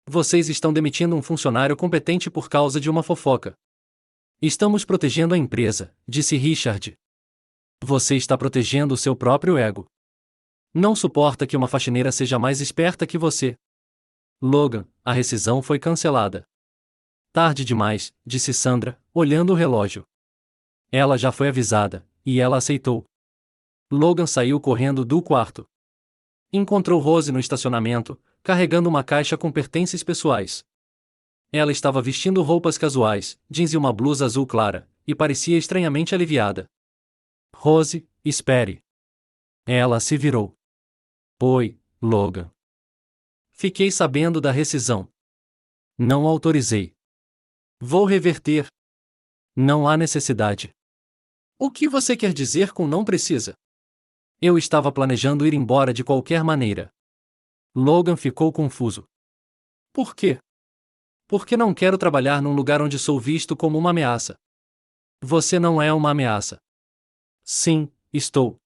Vocês estão demitindo um funcionário competente por causa de uma fofoca. Estamos protegendo a empresa, disse Richard. Você está protegendo o seu próprio ego. Não suporta que uma faxineira seja mais esperta que você. Logan, a rescisão foi cancelada. Tarde demais, disse Sandra, olhando o relógio. Ela já foi avisada, e ela aceitou. Logan saiu correndo do quarto. Encontrou Rose no estacionamento, carregando uma caixa com pertences pessoais. Ela estava vestindo roupas casuais, jeans e uma blusa azul clara, e parecia estranhamente aliviada. Rose, espere. Ela se virou. Oi, Logan. Fiquei sabendo da rescisão. Não autorizei. Vou reverter. Não há necessidade. O que você quer dizer com não precisa? Eu estava planejando ir embora de qualquer maneira. Logan ficou confuso. Por quê? Porque não quero trabalhar num lugar onde sou visto como uma ameaça. Você não é uma ameaça. Sim, estou.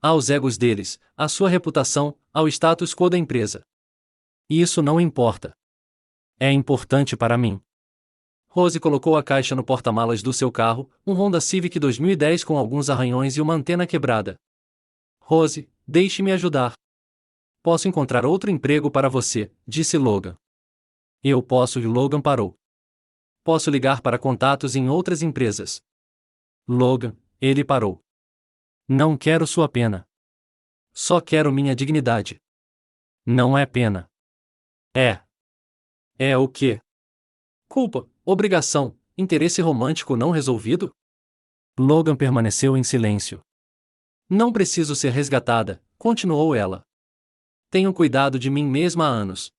Aos egos deles, à sua reputação, ao status quo da empresa. Isso não importa. É importante para mim. Rose colocou a caixa no porta-malas do seu carro, um Honda Civic 2010 com alguns arranhões e uma antena quebrada. Rose, deixe-me ajudar. Posso encontrar outro emprego para você, disse Logan. Eu posso e Logan parou. Posso ligar para contatos em outras empresas. Logan, ele parou. Não quero sua pena. Só quero minha dignidade. Não é pena. É. É o quê? Culpa, obrigação, interesse romântico não resolvido? Logan permaneceu em silêncio. Não preciso ser resgatada, continuou ela. Tenho cuidado de mim mesma há anos.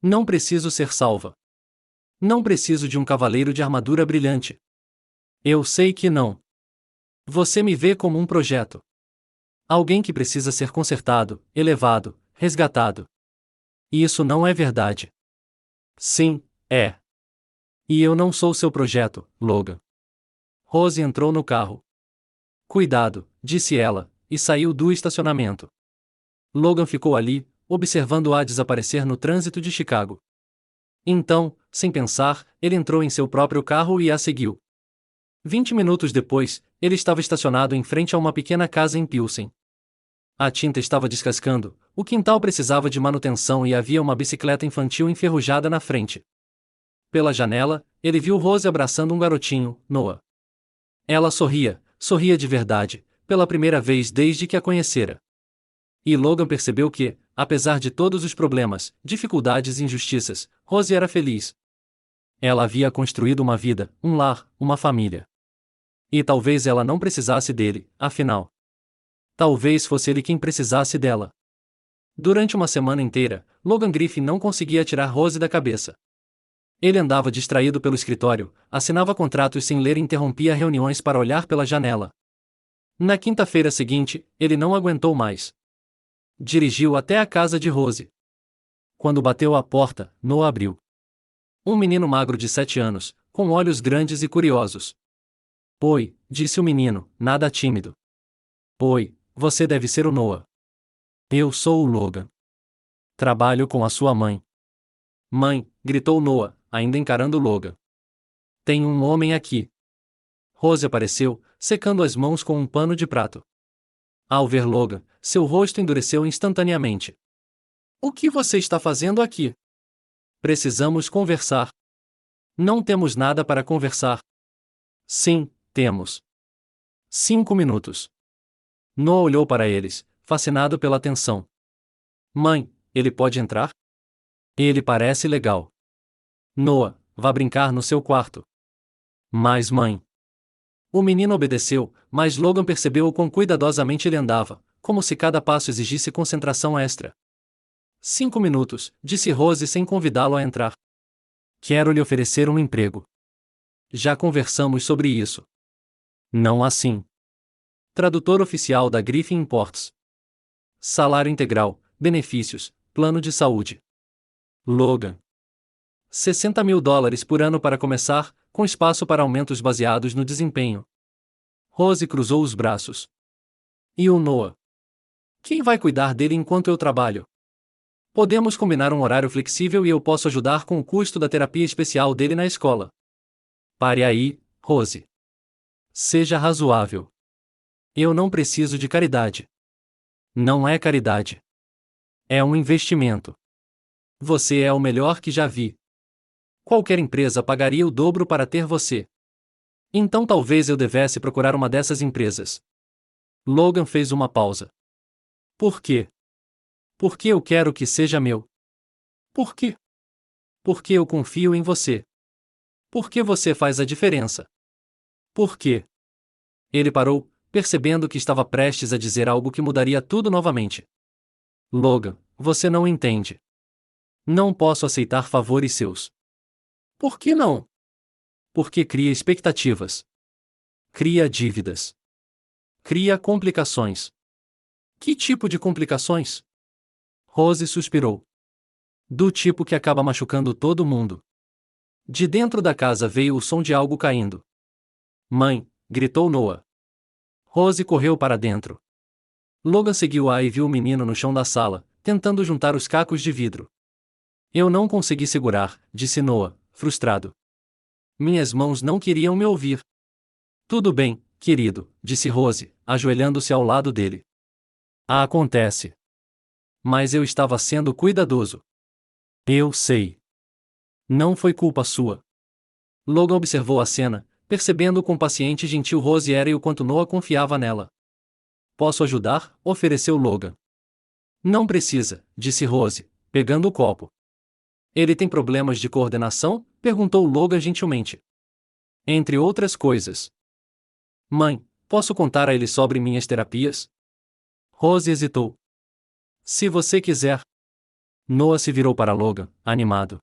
Não preciso ser salva. Não preciso de um cavaleiro de armadura brilhante. Eu sei que não. Você me vê como um projeto. Alguém que precisa ser consertado, elevado, resgatado. Isso não é verdade. Sim, é. E eu não sou seu projeto, Logan. Rose entrou no carro. Cuidado, disse ela, e saiu do estacionamento. Logan ficou ali, observando-a desaparecer no trânsito de Chicago. Então, sem pensar, ele entrou em seu próprio carro e a seguiu. 20 minutos depois, ele estava estacionado em frente a uma pequena casa em Pilsen. A tinta estava descascando, o quintal precisava de manutenção e havia uma bicicleta infantil enferrujada na frente. Pela janela, ele viu Rose abraçando um garotinho, Noah. Ela sorria de verdade, pela primeira vez desde que a conhecera. E Logan percebeu que, apesar de todos os problemas, dificuldades e injustiças, Rose era feliz. Ela havia construído uma vida, um lar, uma família. E talvez ela não precisasse dele, afinal. Talvez fosse ele quem precisasse dela. Durante uma semana inteira, Logan Griffin não conseguia tirar Rose da cabeça. Ele andava distraído pelo escritório, assinava contratos sem ler e interrompia reuniões para olhar pela janela. Na quinta-feira seguinte, ele não aguentou mais. Dirigiu até a casa de Rose. Quando bateu à porta, Noah abriu. Um menino magro de 7 anos, com olhos grandes e curiosos. Oi, disse o menino, nada tímido. Oi, você deve ser o Noah. Eu sou o Logan. Trabalho com a sua mãe. Mãe, gritou Noah, ainda encarando Logan. Tem um homem aqui. Rose apareceu, secando as mãos com um pano de prato. Ao ver Logan, seu rosto endureceu instantaneamente. O que você está fazendo aqui? Precisamos conversar. Não temos nada para conversar. Sim, temos. 5 minutos. Noah olhou para eles, fascinado pela atenção. Mãe, ele pode entrar? Ele parece legal. Noah, vá brincar no seu quarto. Mas mãe. O menino obedeceu, mas Logan percebeu o quão cuidadosamente ele andava, como se cada passo exigisse concentração extra. 5 minutos, disse Rose sem convidá-lo a entrar. Quero lhe oferecer um emprego. Já conversamos sobre isso. Não assim. Tradutor oficial da Griffin Imports. Salário integral, benefícios, plano de saúde. Logan. $60.000 por ano para começar, com espaço para aumentos baseados no desempenho. Rose cruzou os braços. E o Noah? Quem vai cuidar dele enquanto eu trabalho? Podemos combinar um horário flexível e eu posso ajudar com o custo da terapia especial dele na escola. Pare aí, Rose. Seja razoável. Eu não preciso de caridade. Não é caridade. É um investimento. Você é o melhor que já vi. Qualquer empresa pagaria o dobro para ter você. Então talvez eu devesse procurar uma dessas empresas. Logan fez uma pausa. Por quê? Porque eu quero que seja meu. Por quê? Porque eu confio em você. Porque você faz a diferença. Por quê? Ele parou, percebendo que estava prestes a dizer algo que mudaria tudo novamente. Logan, você não entende. Não posso aceitar favores seus. Por que não? Porque cria expectativas. Cria dívidas. Cria complicações. Que tipo de complicações? Rose suspirou. Do tipo que acaba machucando todo mundo. De dentro da casa veio o som de algo caindo. Mãe, gritou Noah. Rose correu para dentro. Logan seguiu-a e viu o menino no chão da sala, tentando juntar os cacos de vidro. Eu não consegui segurar, disse Noah, frustrado. Minhas mãos não queriam me ouvir. Tudo bem, querido, disse Rose, ajoelhando-se ao lado dele. Acontece. Mas eu estava sendo cuidadoso. Eu sei. Não foi culpa sua. Logan observou a cena, percebendo o quão paciente e gentil Rose era e o quanto Noah confiava nela. Posso ajudar? Ofereceu Logan. Não precisa, disse Rose, pegando o copo. Ele tem problemas de coordenação? Perguntou Logan gentilmente. Entre outras coisas. Mãe, posso contar a ele sobre minhas terapias? Rose hesitou. Se você quiser. Noah se virou para Logan, animado.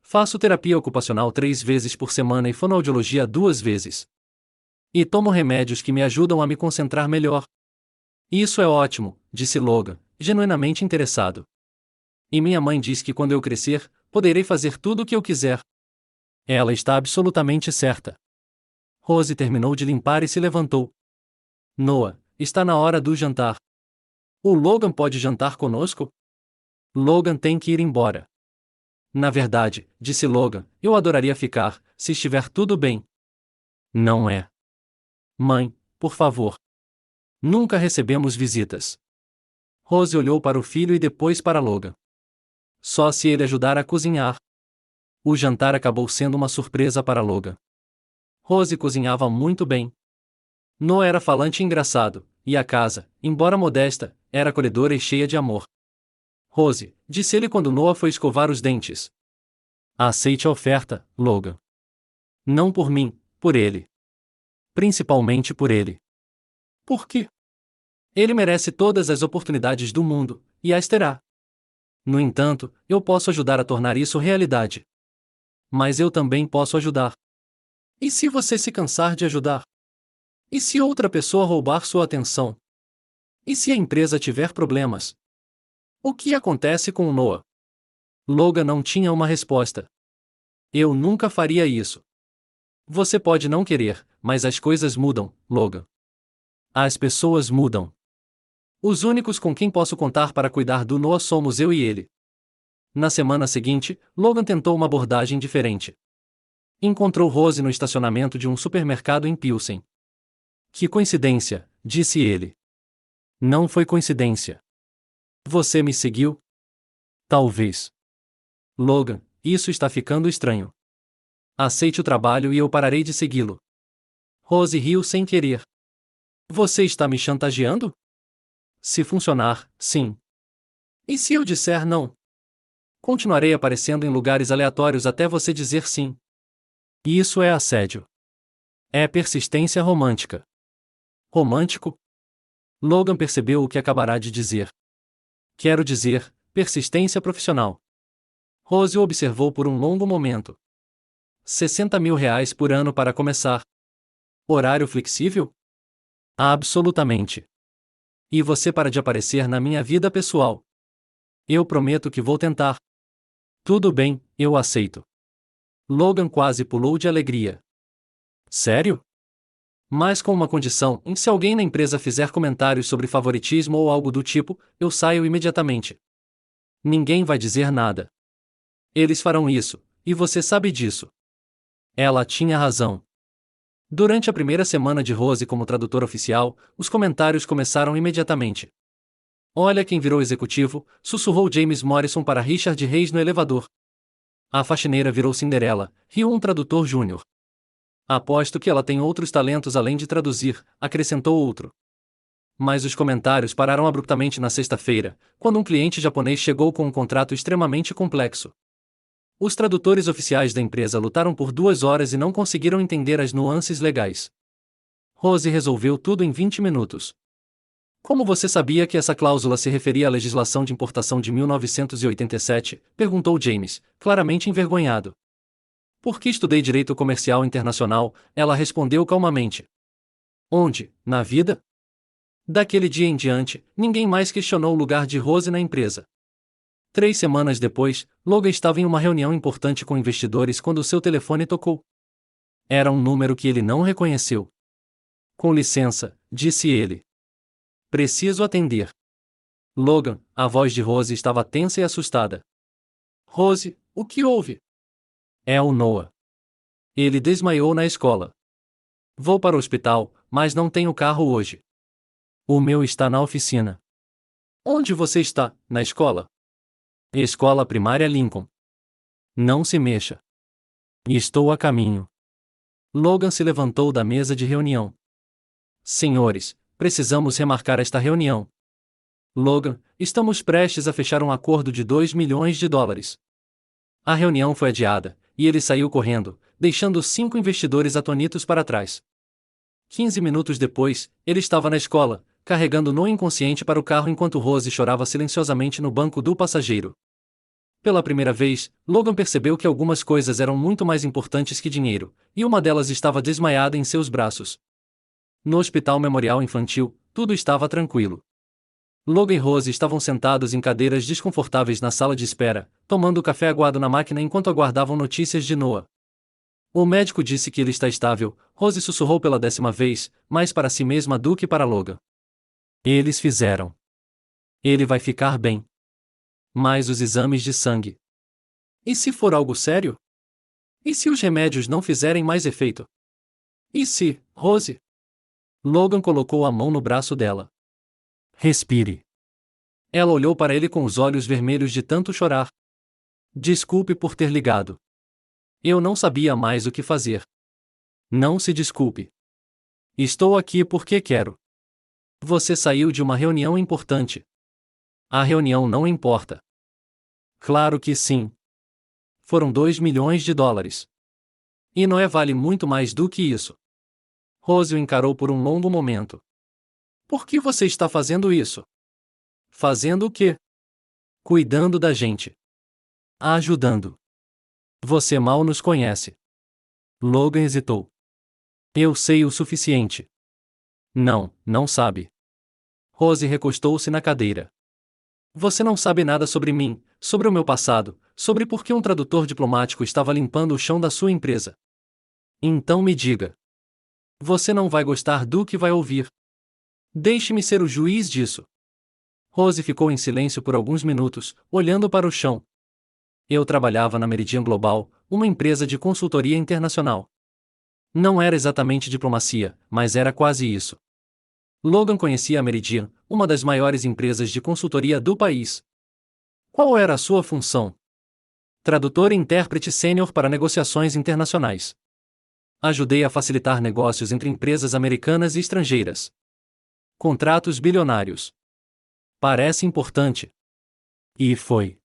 Faço terapia ocupacional 3 vezes por semana e fonoaudiologia 2 vezes. E tomo remédios que me ajudam a me concentrar melhor. Isso é ótimo, disse Logan, genuinamente interessado. E minha mãe diz que quando eu crescer, poderei fazer tudo o que eu quiser. Ela está absolutamente certa. Rose terminou de limpar e se levantou. Noah, está na hora do jantar. O Logan pode jantar conosco? Logan tem que ir embora. Na verdade, disse Logan, eu adoraria ficar, se estiver tudo bem. Não é. Mãe, por favor. Nunca recebemos visitas. Rose olhou para o filho e depois para Logan. Só se ele ajudar a cozinhar. O jantar acabou sendo uma surpresa para Logan. Rose cozinhava muito bem. Noah era falante e engraçado, e a casa, embora modesta, era acolhedora e cheia de amor. Rose, disse ele quando Noah foi escovar os dentes. Aceite a oferta, Logan. Não por mim, por ele. Principalmente por ele. Por quê? Ele merece todas as oportunidades do mundo, e as terá. No entanto, eu posso ajudar a tornar isso realidade. Mas eu também posso ajudar. E se você se cansar de ajudar? E se outra pessoa roubar sua atenção? E se a empresa tiver problemas? O que acontece com o Noah? Logan não tinha uma resposta. Eu nunca faria isso. Você pode não querer, mas as coisas mudam, Logan. As pessoas mudam. Os únicos com quem posso contar para cuidar do Noah somos eu e ele. Na semana seguinte, Logan tentou uma abordagem diferente. Encontrou Rose no estacionamento de um supermercado em Pilsen. Que coincidência, disse ele. Não foi coincidência. Você me seguiu? Talvez. Logan, isso está ficando estranho. Aceite o trabalho e eu pararei de segui-lo. Rose riu sem querer. Você está me chantageando? Se funcionar, sim. E se eu disser não? Continuarei aparecendo em lugares aleatórios até você dizer sim. Isso é assédio. É persistência romântica. Romântico? Logan percebeu o que acabará de dizer. Quero dizer, persistência profissional. Rose o observou por um longo momento. 60 mil reais por ano para começar. Horário flexível? Absolutamente. E você para de aparecer na minha vida pessoal. Eu prometo que vou tentar. Tudo bem, eu aceito. Logan quase pulou de alegria. Sério? Mas com uma condição: se alguém na empresa fizer comentários sobre favoritismo ou algo do tipo, eu saio imediatamente. Ninguém vai dizer nada. Eles farão isso, e você sabe disso. Ela tinha razão. Durante a primeira semana de Rose como tradutora oficial, os comentários começaram imediatamente. Olha quem virou executivo, sussurrou James Morrison para Richard Reis no elevador. A faxineira virou Cinderela, riu um tradutor júnior. Aposto que ela tem outros talentos além de traduzir, acrescentou outro. Mas os comentários pararam abruptamente na sexta-feira, quando um cliente japonês chegou com um contrato extremamente complexo. Os tradutores oficiais da empresa lutaram por 2 horas e não conseguiram entender as nuances legais. Rose resolveu tudo em 20 minutos. Como você sabia que essa cláusula se referia à legislação de importação de 1987? Perguntou James, claramente envergonhado. Porque estudei Direito Comercial Internacional, ela respondeu calmamente. Onde, na vida? Daquele dia em diante, ninguém mais questionou o lugar de Rose na empresa. 3 semanas depois, Logan estava em uma reunião importante com investidores quando o seu telefone tocou. Era um número que ele não reconheceu. Com licença, disse ele. Preciso atender. Logan, a voz de Rose estava tensa e assustada. Rose, o que houve? É o Noah. Ele desmaiou na escola. Vou para o hospital, mas não tenho carro hoje. O meu está na oficina. Onde você está, na escola? Escola Primária Lincoln. Não se mexa. Estou a caminho. Logan se levantou da mesa de reunião. Senhores, precisamos remarcar esta reunião. Logan, estamos prestes a fechar um acordo de 2 milhões de dólares. A reunião foi adiada, e ele saiu correndo, deixando 5 investidores atônitos para trás. 15 minutos depois, ele estava na escola, carregando Noah inconsciente para o carro enquanto Rose chorava silenciosamente no banco do passageiro. Pela primeira vez, Logan percebeu que algumas coisas eram muito mais importantes que dinheiro, e uma delas estava desmaiada em seus braços. No Hospital Memorial Infantil, tudo estava tranquilo. Logan e Rose estavam sentados em cadeiras desconfortáveis na sala de espera, tomando café aguado na máquina enquanto aguardavam notícias de Noah. O médico disse que ele está estável, Rose sussurrou pela 10ª vez, mais para si mesma do que para Logan. Eles fizeram. Ele vai ficar bem. Mas os exames de sangue. E se for algo sério? E se os remédios não fizerem mais efeito? E se, Rose? Logan colocou a mão no braço dela. Respire. Ela olhou para ele com os olhos vermelhos de tanto chorar. Desculpe por ter ligado. Eu não sabia mais o que fazer. Não se desculpe. Estou aqui porque quero. Você saiu de uma reunião importante. A reunião não importa. Claro que sim. Foram 2 milhões de dólares. E Noé vale muito mais do que isso. Rose o encarou por um longo momento. Por que você está fazendo isso? Fazendo o quê? Cuidando da gente. Ajudando. Você mal nos conhece. Logan hesitou. Eu sei o suficiente. Não, não sabe. Rose recostou-se na cadeira. Você não sabe nada sobre mim, sobre o meu passado, sobre por que um tradutor diplomático estava limpando o chão da sua empresa. Então me diga. Você não vai gostar do que vai ouvir. Deixe-me ser o juiz disso. Rose ficou em silêncio por alguns minutos, olhando para o chão. Eu trabalhava na Meridian Global, uma empresa de consultoria internacional. Não era exatamente diplomacia, mas era quase isso. Logan conhecia a Meridian, uma das maiores empresas de consultoria do país. Qual era a sua função? Tradutor e intérprete sênior para negociações internacionais. Ajudei a facilitar negócios entre empresas americanas e estrangeiras. Contratos bilionários. Parece importante. E foi.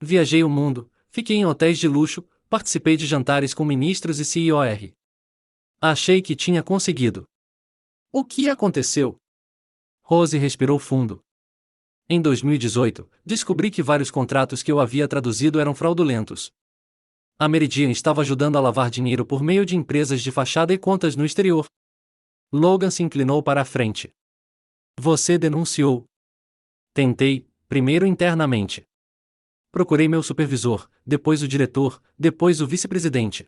Viajei o mundo, fiquei em hotéis de luxo, participei de jantares com ministros e CEOs. Achei que tinha conseguido. O que aconteceu? Rose respirou fundo. Em 2018, descobri que vários contratos que eu havia traduzido eram fraudulentos. A Meridian estava ajudando a lavar dinheiro por meio de empresas de fachada e contas no exterior. Logan se inclinou para a frente. Você denunciou. Tentei, primeiro internamente. Procurei meu supervisor, depois o diretor, depois o vice-presidente.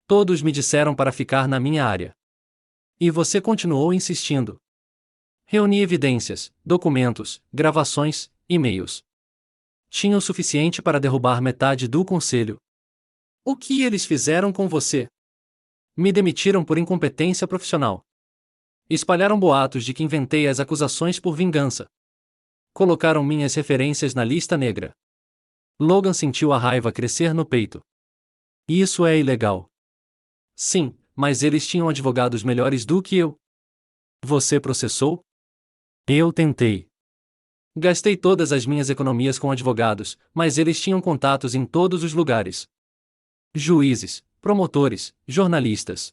Todos me disseram para ficar na minha área. E você continuou insistindo. Reuni evidências, documentos, gravações, e-mails. Tinha o suficiente para derrubar metade do conselho. O que eles fizeram com você? Me demitiram por incompetência profissional. Espalharam boatos de que inventei as acusações por vingança. Colocaram minhas referências na lista negra. Logan sentiu a raiva crescer no peito. Isso é ilegal. Sim, mas eles tinham advogados melhores do que eu. Você processou? Eu tentei. Gastei todas as minhas economias com advogados, mas eles tinham contatos em todos os lugares. Juízes, promotores, jornalistas.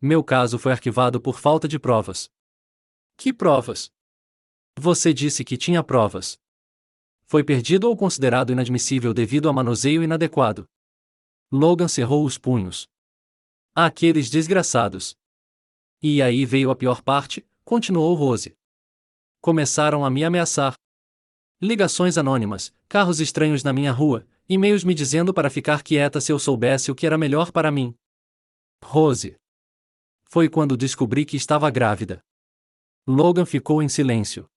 Meu caso foi arquivado por falta de provas. Que provas? Você disse que tinha provas. Foi perdido ou considerado inadmissível devido a manuseio inadequado. Logan cerrou os punhos. Aqueles desgraçados. E aí veio a pior parte, continuou Rose. Começaram a me ameaçar. Ligações anônimas, carros estranhos na minha rua, e-mails me dizendo para ficar quieta se eu soubesse o que era melhor para mim. Rose. Foi quando descobri que estava grávida. Logan ficou em silêncio.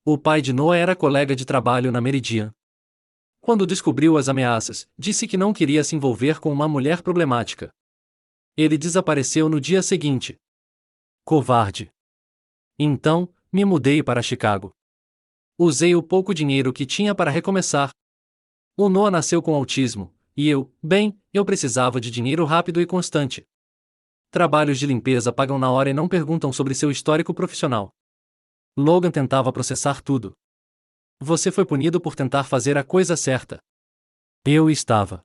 O pai de Noah era colega de trabalho na Meridian. Quando descobriu as ameaças, disse que não queria se envolver com uma mulher problemática. Ele desapareceu no dia seguinte. Covarde. Então, me mudei para Chicago. Usei o pouco dinheiro que tinha para recomeçar. O Noah nasceu com autismo, e eu precisava de dinheiro rápido e constante. Trabalhos de limpeza pagam na hora e não perguntam sobre seu histórico profissional. Logan tentava processar tudo. Você foi punido por tentar fazer a coisa certa. Eu estava.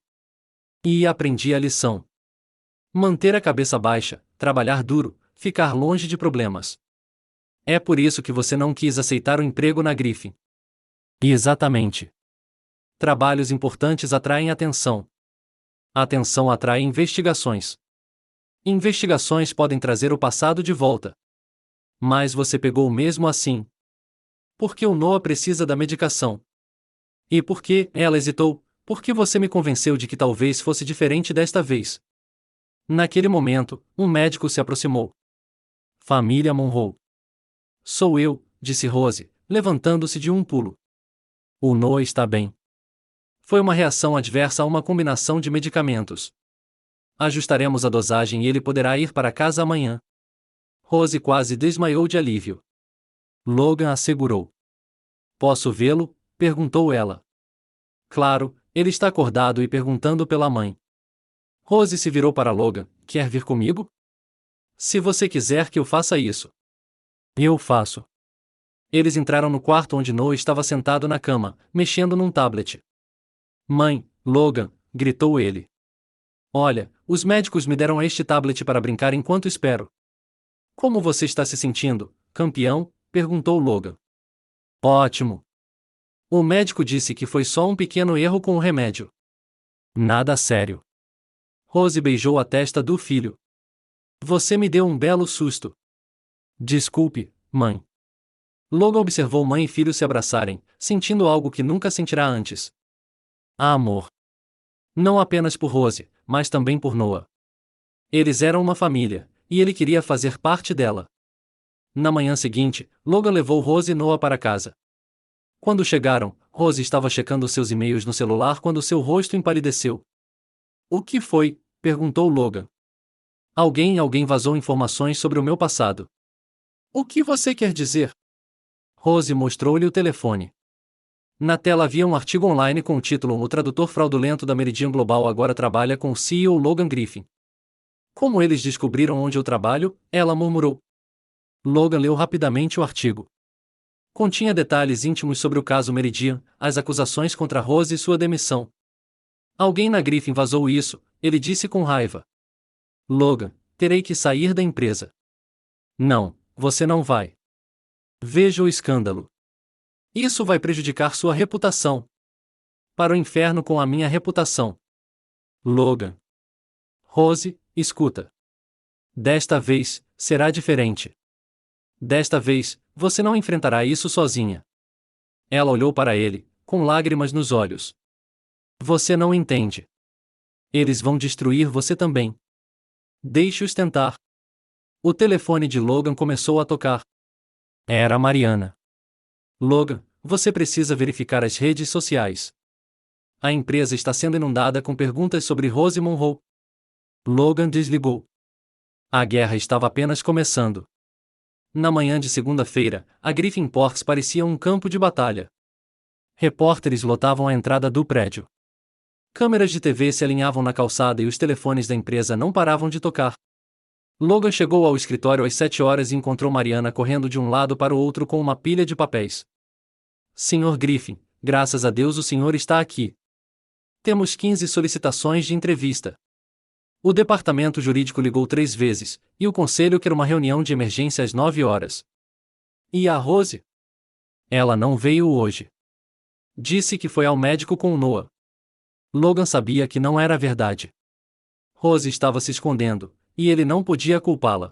E aprendi a lição. Manter a cabeça baixa, trabalhar duro, ficar longe de problemas. É por isso que você não quis aceitar o emprego na Griffin. Exatamente. Trabalhos importantes atraem atenção. Atenção atrai investigações. Investigações podem trazer o passado de volta. Mas você pegou mesmo assim. Porque o Noah precisa da medicação. E por que ela hesitou? Porque você me convenceu de que talvez fosse diferente desta vez. Naquele momento, um médico se aproximou. Família Monroe. Sou eu, disse Rose, levantando-se de um pulo. O Noah está bem. Foi uma reação adversa a uma combinação de medicamentos. Ajustaremos a dosagem e ele poderá ir para casa amanhã. Rose quase desmaiou de alívio. Logan assegurou. Posso vê-lo? Perguntou ela. Claro, ele está acordado e perguntando pela mãe. Rose se virou para Logan. Quer vir comigo? Se você quiser que eu faça isso. Eu faço. Eles entraram no quarto onde Noah estava sentado na cama, mexendo num tablet. Mãe, Logan, gritou ele. Olha, os médicos me deram este tablet para brincar enquanto espero. Como você está se sentindo, campeão? Perguntou Logan. Ótimo. O médico disse que foi só um pequeno erro com o remédio. Nada sério. Rose beijou a testa do filho. Você me deu um belo susto. Desculpe, mãe. Logan observou mãe e filho se abraçarem, sentindo algo que nunca sentirá antes. Amor. Não apenas por Rose, mas também por Noah. Eles eram uma família, e ele queria fazer parte dela. Na manhã seguinte, Logan levou Rose e Noah para casa. Quando chegaram, Rose estava checando seus e-mails no celular quando seu rosto empalideceu. O que foi? Perguntou Logan. Alguém vazou informações sobre o meu passado. O que você quer dizer? Rose mostrou-lhe o telefone. Na tela havia um artigo online com o título O tradutor fraudulento da Meridian Global agora trabalha com o CEO Logan Griffin. Como eles descobriram onde eu trabalho? Ela murmurou. Logan leu rapidamente o artigo. Continha detalhes íntimos sobre o caso Meridian, as acusações contra Rose e sua demissão. Alguém na Griffin vazou isso, ele disse com raiva. Logan, terei que sair da empresa. Não, você não vai. Veja o escândalo. Isso vai prejudicar sua reputação. Para o inferno com a minha reputação. Logan. Rose, escuta. Desta vez, será diferente. Desta vez, você não enfrentará isso sozinha. Ela olhou para ele, com lágrimas nos olhos. Você não entende. Eles vão destruir você também. Deixe-os tentar. O telefone de Logan começou a tocar. Era Mariana. Logan, você precisa verificar as redes sociais. A empresa está sendo inundada com perguntas sobre Rose Monroe. Logan desligou. A guerra estava apenas começando. Na manhã de segunda-feira, a Griffin Ports parecia um campo de batalha. Repórteres lotavam a entrada do prédio. Câmeras de TV se alinhavam na calçada e os telefones da empresa não paravam de tocar. Logan chegou ao escritório às 7 horas e encontrou Mariana correndo de um lado para o outro com uma pilha de papéis. Sr. Griffin, graças a Deus o senhor está aqui. Temos 15 solicitações de entrevista. O departamento jurídico ligou 3 vezes, e o conselho quer uma reunião de emergência às 9 horas. E a Rose? Ela não veio hoje. Disse que foi ao médico com o Noah. Logan sabia que não era verdade. Rose estava se escondendo, e ele não podia culpá-la.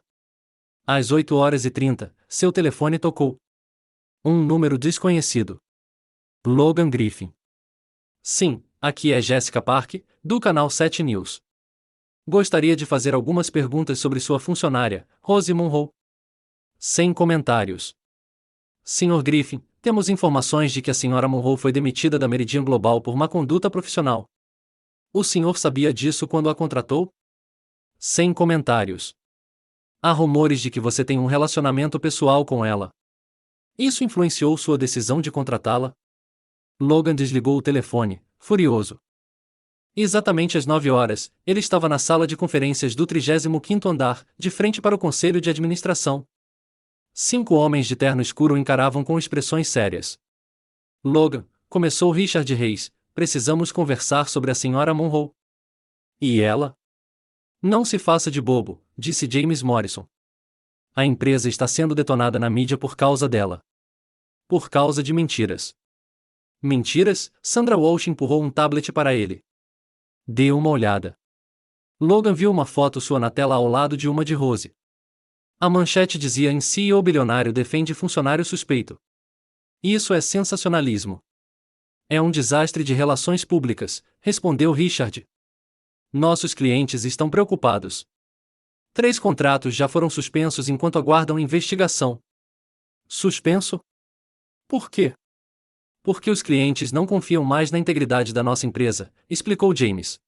Às 8h30, seu telefone tocou. Um número desconhecido. Logan Griffin. Sim, aqui é Jessica Park, do canal 7 News. Gostaria de fazer algumas perguntas sobre sua funcionária, Rose Monroe. Sem comentários. Sr. Griffin, temos informações de que a Sra. Monroe foi demitida da Meridian Global por má conduta profissional. O senhor sabia disso quando a contratou? Sem comentários. Há rumores de que você tem um relacionamento pessoal com ela. Isso influenciou sua decisão de contratá-la? Logan desligou o telefone, furioso. Exatamente às 9 horas, ele estava na sala de conferências do 35º andar, de frente para o conselho de administração. 5 homens de terno escuro o encaravam com expressões sérias. Logan, começou Richard Reis, precisamos conversar sobre a Sra. Monroe. E ela? Não se faça de bobo, disse James Morrison. A empresa está sendo detonada na mídia por causa dela. Por causa de mentiras. Mentiras? Sandra Walsh empurrou um tablet para ele. Dê uma olhada. Logan viu uma foto sua na tela ao lado de uma de Rose. A manchete dizia em CEO bilionário defende funcionário suspeito. Isso é sensacionalismo. É um desastre de relações públicas, respondeu Richard. Nossos clientes estão preocupados. 3 contratos já foram suspensos enquanto aguardam investigação. Suspenso? Por quê? Porque os clientes não confiam mais na integridade da nossa empresa, explicou James.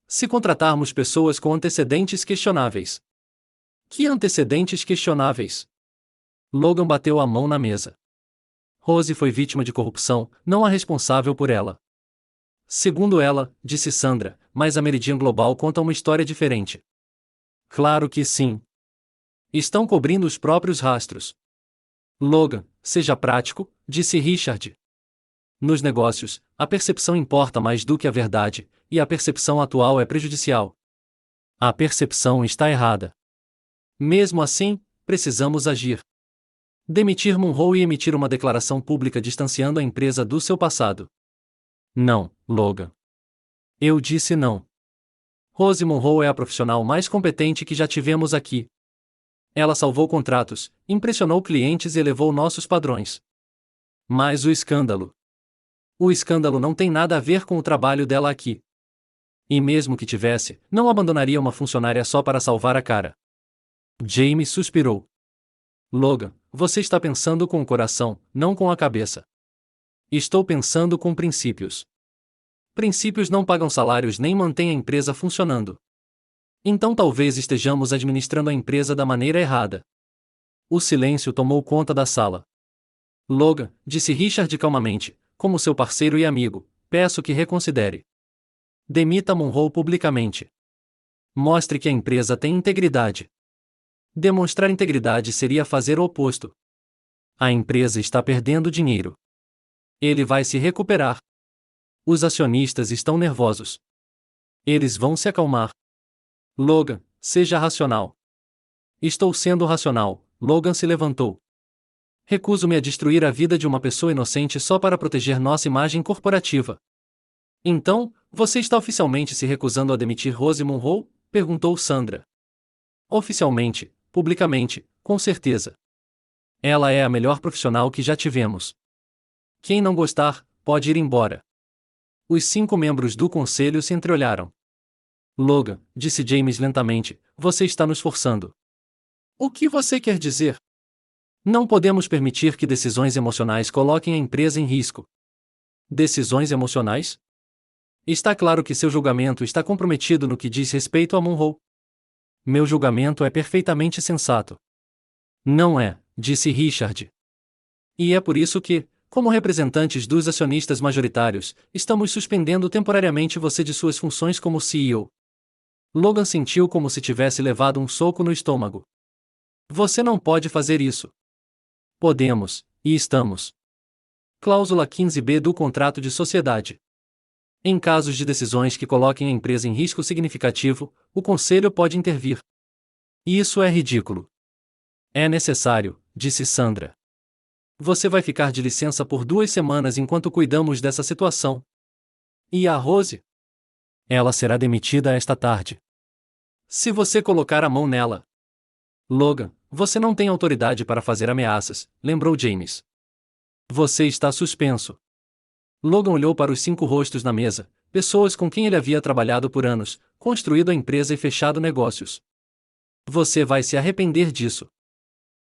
Se contratarmos pessoas com antecedentes questionáveis. Que antecedentes questionáveis? Logan bateu a mão na mesa. Rose foi vítima de corrupção, não a responsável por ela. Segundo ela, disse Sandra, mas a Meridian Global conta uma história diferente. Claro que sim. Estão cobrindo os próprios rastros. Logan, seja prático, disse Richard. Nos negócios, a percepção importa mais do que a verdade, e a percepção atual é prejudicial. A percepção está errada. Mesmo assim, precisamos agir. Demitir Munro e emitir uma declaração pública distanciando a empresa do seu passado. Não, Logan. Eu disse não. Rose Munro é a profissional mais competente que já tivemos aqui. Ela salvou contratos, impressionou clientes e elevou nossos padrões. Mas o escândalo. O escândalo não tem nada a ver com o trabalho dela aqui. E mesmo que tivesse, não abandonaria uma funcionária só para salvar a cara. James suspirou. Logan, você está pensando com o coração, não com a cabeça. Estou pensando com princípios. Princípios não pagam salários nem mantêm a empresa funcionando. Então talvez estejamos administrando a empresa da maneira errada. O silêncio tomou conta da sala. Logan, disse Richard calmamente, como seu parceiro e amigo, peço que reconsidere. Demita Munro publicamente. Mostre que a empresa tem integridade. Demonstrar integridade seria fazer o oposto. A empresa está perdendo dinheiro. Ele vai se recuperar. Os acionistas estão nervosos. Eles vão se acalmar. Logan, seja racional. Estou sendo racional. Logan se levantou. Recuso-me a destruir a vida de uma pessoa inocente só para proteger nossa imagem corporativa. Então, você está oficialmente se recusando a demitir Rose Munro? Perguntou Sandra. Oficialmente, publicamente, com certeza. Ela é a melhor profissional que já tivemos. Quem não gostar, pode ir embora. Os 5 membros do conselho se entreolharam. Logan, disse James lentamente, você está nos forçando. O que você quer dizer? Não podemos permitir que decisões emocionais coloquem a empresa em risco. Decisões emocionais? Está claro que seu julgamento está comprometido no que diz respeito a Munro. Meu julgamento é perfeitamente sensato. Não é, disse Richard. E é por isso que, como representantes dos acionistas majoritários, estamos suspendendo temporariamente você de suas funções como CEO. Logan sentiu como se tivesse levado um soco no estômago. Você não pode fazer isso. Podemos, e estamos. Cláusula 15b do contrato de sociedade. Em casos de decisões que coloquem a empresa em risco significativo, o conselho pode intervir. Isso é ridículo. É necessário, disse Sandra. Você vai ficar de licença por 2 semanas enquanto cuidamos dessa situação. E a Rose? Ela será demitida esta tarde. Se você colocar a mão nela. Logan, você não tem autoridade para fazer ameaças, lembrou James. Você está suspenso. Logan olhou para os 5 rostos na mesa, pessoas com quem ele havia trabalhado por anos, construído a empresa e fechado negócios. Você vai se arrepender disso.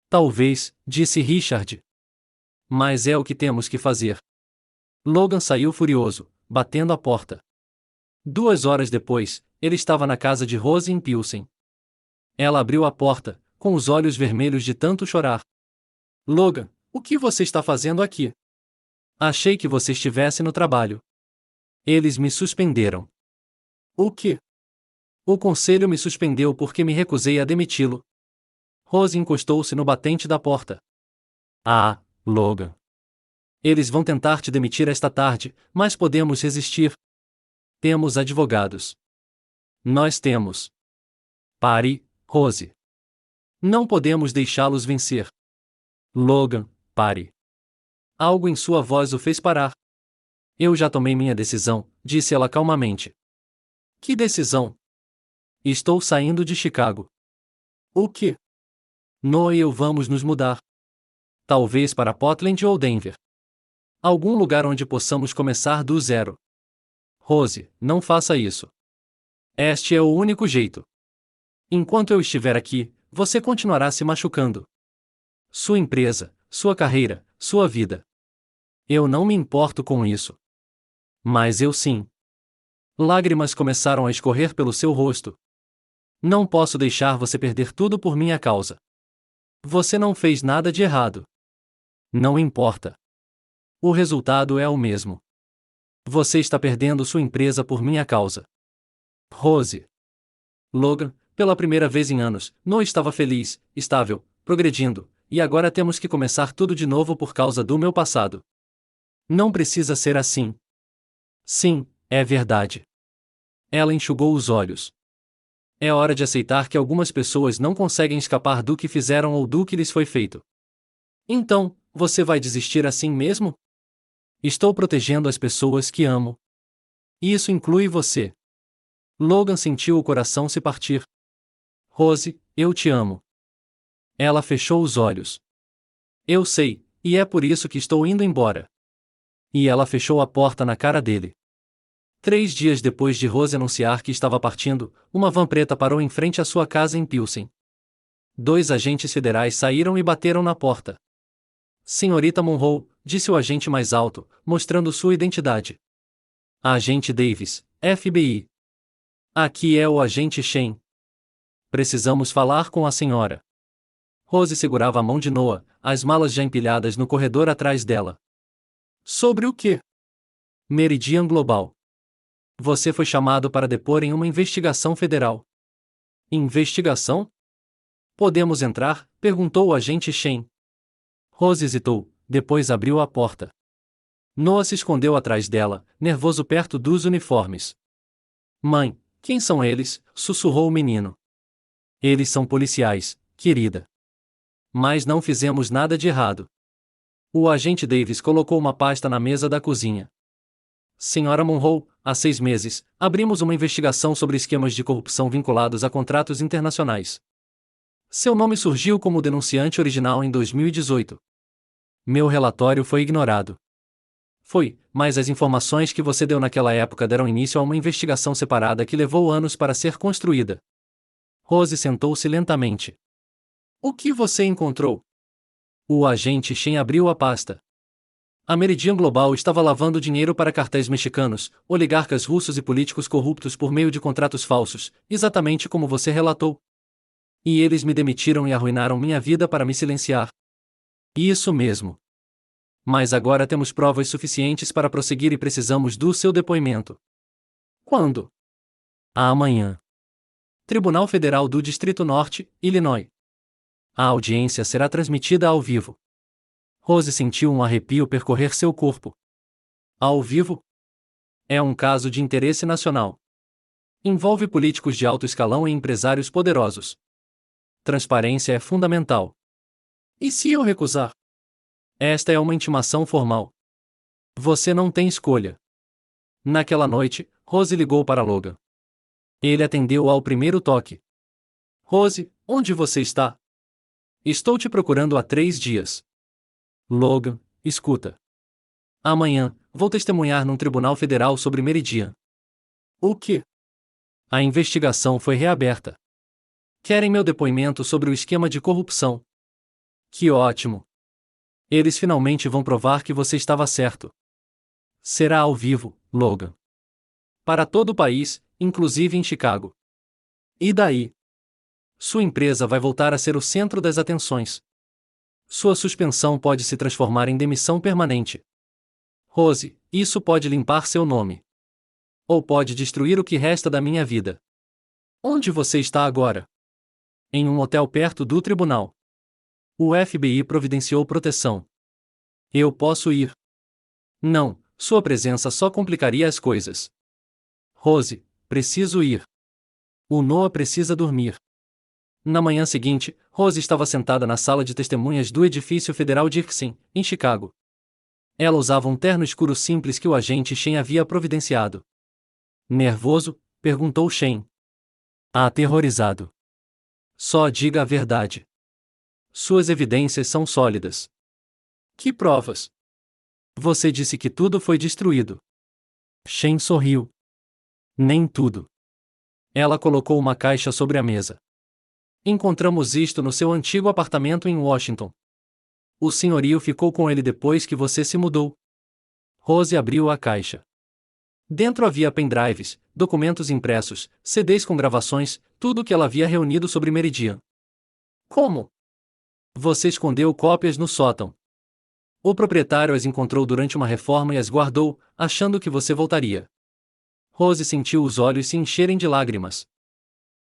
Talvez, disse Richard. Mas é o que temos que fazer. Logan saiu furioso, batendo a porta. 2 horas depois, ele estava na casa de Rose em Pilsen. Ela abriu a porta, com os olhos vermelhos de tanto chorar. Logan, o que você está fazendo aqui? Achei que você estivesse no trabalho. Eles me suspenderam. O quê? O conselho me suspendeu porque me recusei a demiti-lo. Rose encostou-se no batente da porta. Ah, Logan. Eles vão tentar te demitir esta tarde, mas podemos resistir. Temos advogados. Nós temos. Pare, Rose. Não podemos deixá-los vencer. Logan, pare. Algo em sua voz o fez parar. Eu já tomei minha decisão, disse ela calmamente. Que decisão? Estou saindo de Chicago. O quê? Noah e eu vamos nos mudar. Talvez para Portland ou Denver. Algum lugar onde possamos começar do zero. Rose, não faça isso. Este é o único jeito. Enquanto eu estiver aqui, você continuará se machucando. Sua empresa, sua carreira, sua vida. Eu não me importo com isso. Mas eu sim. Lágrimas começaram a escorrer pelo seu rosto. Não posso deixar você perder tudo por minha causa. Você não fez nada de errado. Não importa. O resultado é o mesmo. Você está perdendo sua empresa por minha causa. Rose. Logan, pela primeira vez em anos, não estava feliz, estável, progredindo, e agora temos que começar tudo de novo por causa do meu passado. Não precisa ser assim. Sim, é verdade. Ela enxugou os olhos. É hora de aceitar que algumas pessoas não conseguem escapar do que fizeram ou do que lhes foi feito. Então, você vai desistir assim mesmo? Estou protegendo as pessoas que amo. E isso inclui você. Logan sentiu o coração se partir. Rose, eu te amo. Ela fechou os olhos. Eu sei, e é por isso que estou indo embora. E ela fechou a porta na cara dele. 3 dias depois de Rose anunciar que estava partindo, uma van preta parou em frente à sua casa em Pilsen. 2 agentes federais saíram e bateram na porta. Senhorita Monroe, disse o agente mais alto, mostrando sua identidade. Agente Davis, FBI. Aqui é o agente Shen. Precisamos falar com a senhora. Rose segurava a mão de Noah, as malas já empilhadas no corredor atrás dela. Sobre o quê? Meridian Global. Você foi chamado para depor em uma investigação federal. Investigação? Podemos entrar? Perguntou o agente Shen. Rose hesitou, depois abriu a porta. Noah se escondeu atrás dela, nervoso perto dos uniformes. Mãe, quem são eles? Sussurrou o menino. Eles são policiais, querida. Mas não fizemos nada de errado. O agente Davis colocou uma pasta na mesa da cozinha. Senhora Monroe, há 6 meses, abrimos uma investigação sobre esquemas de corrupção vinculados a contratos internacionais. Seu nome surgiu como denunciante original em 2018. Meu relatório foi ignorado. Foi, mas as informações que você deu naquela época deram início a uma investigação separada que levou anos para ser construída. Rose sentou-se lentamente. O que você encontrou? O agente Shen abriu a pasta. A Meridian Global estava lavando dinheiro para cartéis mexicanos, oligarcas russos e políticos corruptos por meio de contratos falsos, exatamente como você relatou. E eles me demitiram e arruinaram minha vida para me silenciar. Isso mesmo. Mas agora temos provas suficientes para prosseguir e precisamos do seu depoimento. Quando? Amanhã. Tribunal Federal do Distrito Norte, Illinois. A audiência será transmitida ao vivo. Rose sentiu um arrepio percorrer seu corpo. Ao vivo? É um caso de interesse nacional. Envolve políticos de alto escalão e empresários poderosos. Transparência é fundamental. E se eu recusar? Esta é uma intimação formal. Você não tem escolha. Naquela noite, Rose ligou para Logan. Ele atendeu ao primeiro toque. Rose, onde você está? Estou te procurando há 3 dias. Logan, escuta. Amanhã, vou testemunhar num tribunal federal sobre Meridian. O quê? A investigação foi reaberta. Querem meu depoimento sobre o esquema de corrupção. Que ótimo! Eles finalmente vão provar que você estava certo. Será ao vivo, Logan. Para todo o país, inclusive em Chicago. E daí? Sua empresa vai voltar a ser o centro das atenções. Sua suspensão pode se transformar em demissão permanente. Rose, isso pode limpar seu nome. Ou pode destruir o que resta da minha vida. Onde você está agora? Em um hotel perto do tribunal. O FBI providenciou proteção. Eu posso ir. Não, sua presença só complicaria as coisas. Rose, preciso ir. O Noah precisa dormir. Na manhã seguinte, Rose estava sentada na sala de testemunhas do edifício federal Dixon, em Chicago. Ela usava um terno escuro simples que o agente Shen havia providenciado. Nervoso? Perguntou Shen. Aterrorizado. Só diga a verdade. Suas evidências são sólidas. Que provas? Você disse que tudo foi destruído. Shen sorriu. Nem tudo. Ela colocou uma caixa sobre a mesa. Encontramos isto no seu antigo apartamento em Washington. O senhorio ficou com ele depois que você se mudou. Rose abriu a caixa. Dentro havia pendrives, documentos impressos, CDs com gravações, tudo o que ela havia reunido sobre Meridian. Como? Você escondeu cópias no sótão. O proprietário as encontrou durante uma reforma e as guardou, achando que você voltaria. Rose sentiu os olhos se encherem de lágrimas.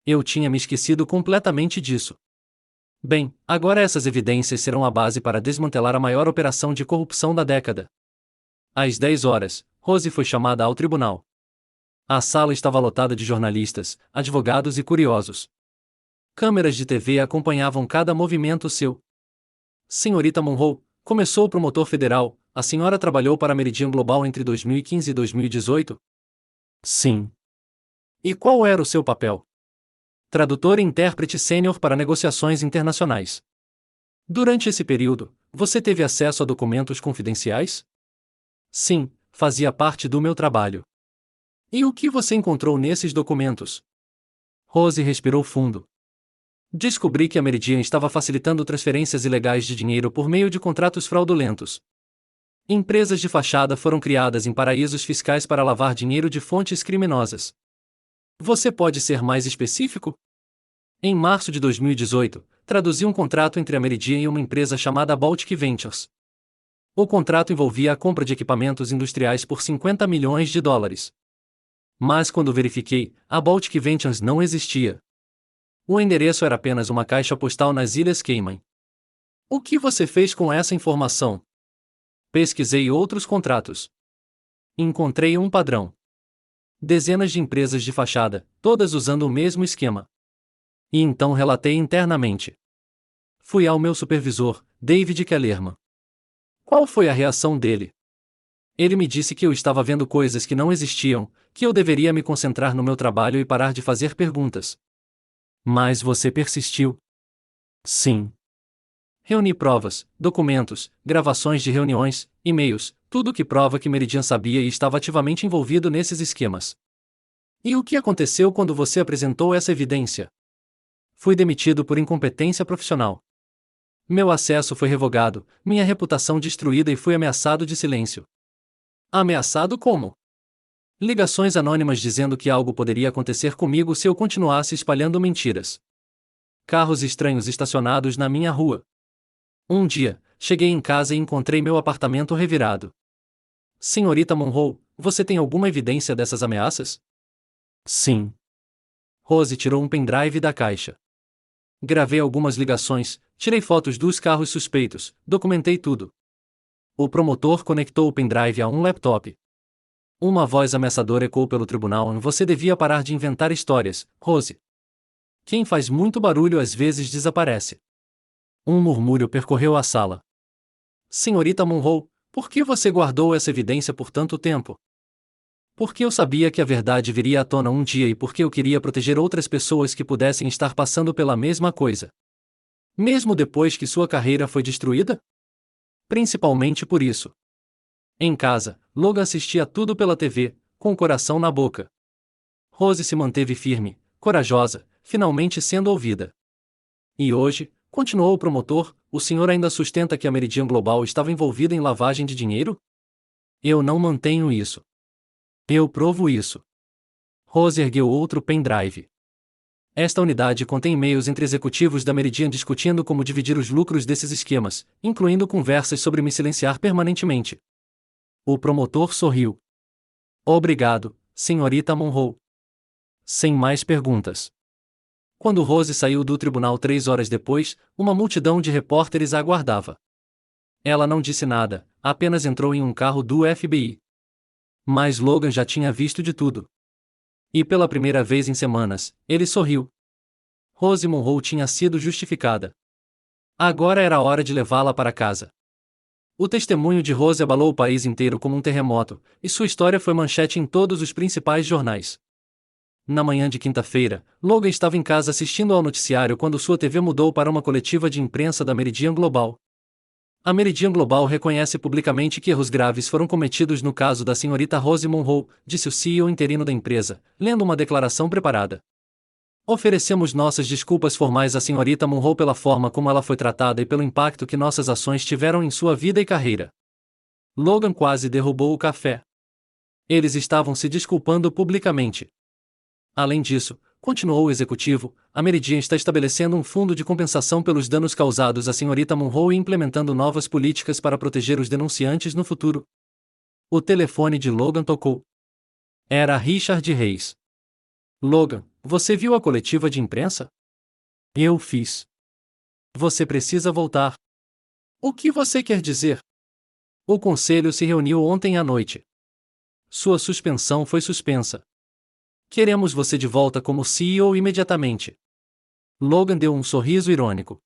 Eu tinha me esquecido completamente disso. Bem, agora essas evidências serão a base para desmantelar a maior operação de corrupção da década. Às 10 horas, Rose foi chamada ao tribunal. A sala estava lotada de jornalistas, advogados e curiosos. Câmeras de TV acompanhavam cada movimento seu. Senhorita Monroe, começou o promotor federal, a senhora trabalhou para a Meridian Global entre 2015 e 2018? Sim. E qual era o seu papel? Tradutor e intérprete sênior para negociações internacionais. Durante esse período, você teve acesso a documentos confidenciais? Sim, fazia parte do meu trabalho. E o que você encontrou nesses documentos? Rose respirou fundo. Descobri que a Meridian estava facilitando transferências ilegais de dinheiro por meio de contratos fraudulentos. Empresas de fachada foram criadas em paraísos fiscais para lavar dinheiro de fontes criminosas. Você pode ser mais específico? Em março de 2018, traduzi um contrato entre a Meridian e uma empresa chamada Baltic Ventures. O contrato envolvia a compra de equipamentos industriais por 50 milhões de dólares. Mas quando verifiquei, a Baltic Ventures não existia. O endereço era apenas uma caixa postal nas Ilhas Cayman. O que você fez com essa informação? Pesquisei outros contratos. Encontrei um padrão. Dezenas de empresas de fachada, todas usando o mesmo esquema. E então relatei internamente. Fui ao meu supervisor, David Kellerman. Qual foi a reação dele? Ele me disse que eu estava vendo coisas que não existiam, que eu deveria me concentrar no meu trabalho e parar de fazer perguntas. Mas você persistiu? Sim. Reuni provas, documentos, gravações de reuniões, e-mails, tudo que prova que Meridian sabia e estava ativamente envolvido nesses esquemas. E o que aconteceu quando você apresentou essa evidência? Fui demitido por incompetência profissional. Meu acesso foi revogado, minha reputação destruída e fui ameaçado de silêncio. Ameaçado como? Ligações anônimas dizendo que algo poderia acontecer comigo se eu continuasse espalhando mentiras. Carros estranhos estacionados na minha rua. Um dia, cheguei em casa e encontrei meu apartamento revirado. Senhorita Monroe, você tem alguma evidência dessas ameaças? Sim. Rose tirou um pendrive da caixa. Gravei algumas ligações, tirei fotos dos carros suspeitos, documentei tudo. O promotor conectou o pendrive a um laptop. Uma voz ameaçadora ecoou pelo tribunal: você devia parar de inventar histórias, Rose. Quem faz muito barulho às vezes desaparece. Um murmúrio percorreu a sala. Senhorita Monroe, por que você guardou essa evidência por tanto tempo? Porque eu sabia que a verdade viria à tona um dia e porque eu queria proteger outras pessoas que pudessem estar passando pela mesma coisa. Mesmo depois que sua carreira foi destruída? Principalmente por isso. Em casa, Logan assistia tudo pela TV, com o coração na boca. Rose se manteve firme, corajosa, finalmente sendo ouvida. E hoje, continuou o promotor, o senhor ainda sustenta que a Meridian Global estava envolvida em lavagem de dinheiro? Eu não mantenho isso. Eu provo isso. Rose ergueu outro pendrive. Esta unidade contém e-mails entre executivos da Meridian discutindo como dividir os lucros desses esquemas, incluindo conversas sobre me silenciar permanentemente. O promotor sorriu. Obrigado, senhorita Monroe. Sem mais perguntas. Quando Rose saiu do tribunal 3 horas depois, uma multidão de repórteres a aguardava. Ela não disse nada, apenas entrou em um carro do FBI. Mas Logan já tinha visto de tudo. E pela primeira vez em semanas, ele sorriu. Rose Monroe tinha sido justificada. Agora era a hora de levá-la para casa. O testemunho de Rose abalou o país inteiro como um terremoto, e sua história foi manchete em todos os principais jornais. Na manhã de quinta-feira, Logan estava em casa assistindo ao noticiário quando sua TV mudou para uma coletiva de imprensa da Meridian Global. A Meridian Global reconhece publicamente que erros graves foram cometidos no caso da senhorita Rose Monroe, disse o CEO interino da empresa, lendo uma declaração preparada. Oferecemos nossas desculpas formais à senhorita Monroe pela forma como ela foi tratada e pelo impacto que nossas ações tiveram em sua vida e carreira. Logan quase derrubou o café. Eles estavam se desculpando publicamente. Além disso, continuou o executivo, a Meridian está estabelecendo um fundo de compensação pelos danos causados à senhorita Monroe e implementando novas políticas para proteger os denunciantes no futuro. O telefone de Logan tocou. Era Richard Reis. Logan, você viu a coletiva de imprensa? Eu fiz. Você precisa voltar. O que você quer dizer? O conselho se reuniu ontem à noite. Sua suspensão foi suspensa. Queremos você de volta como CEO imediatamente. Logan deu um sorriso irônico.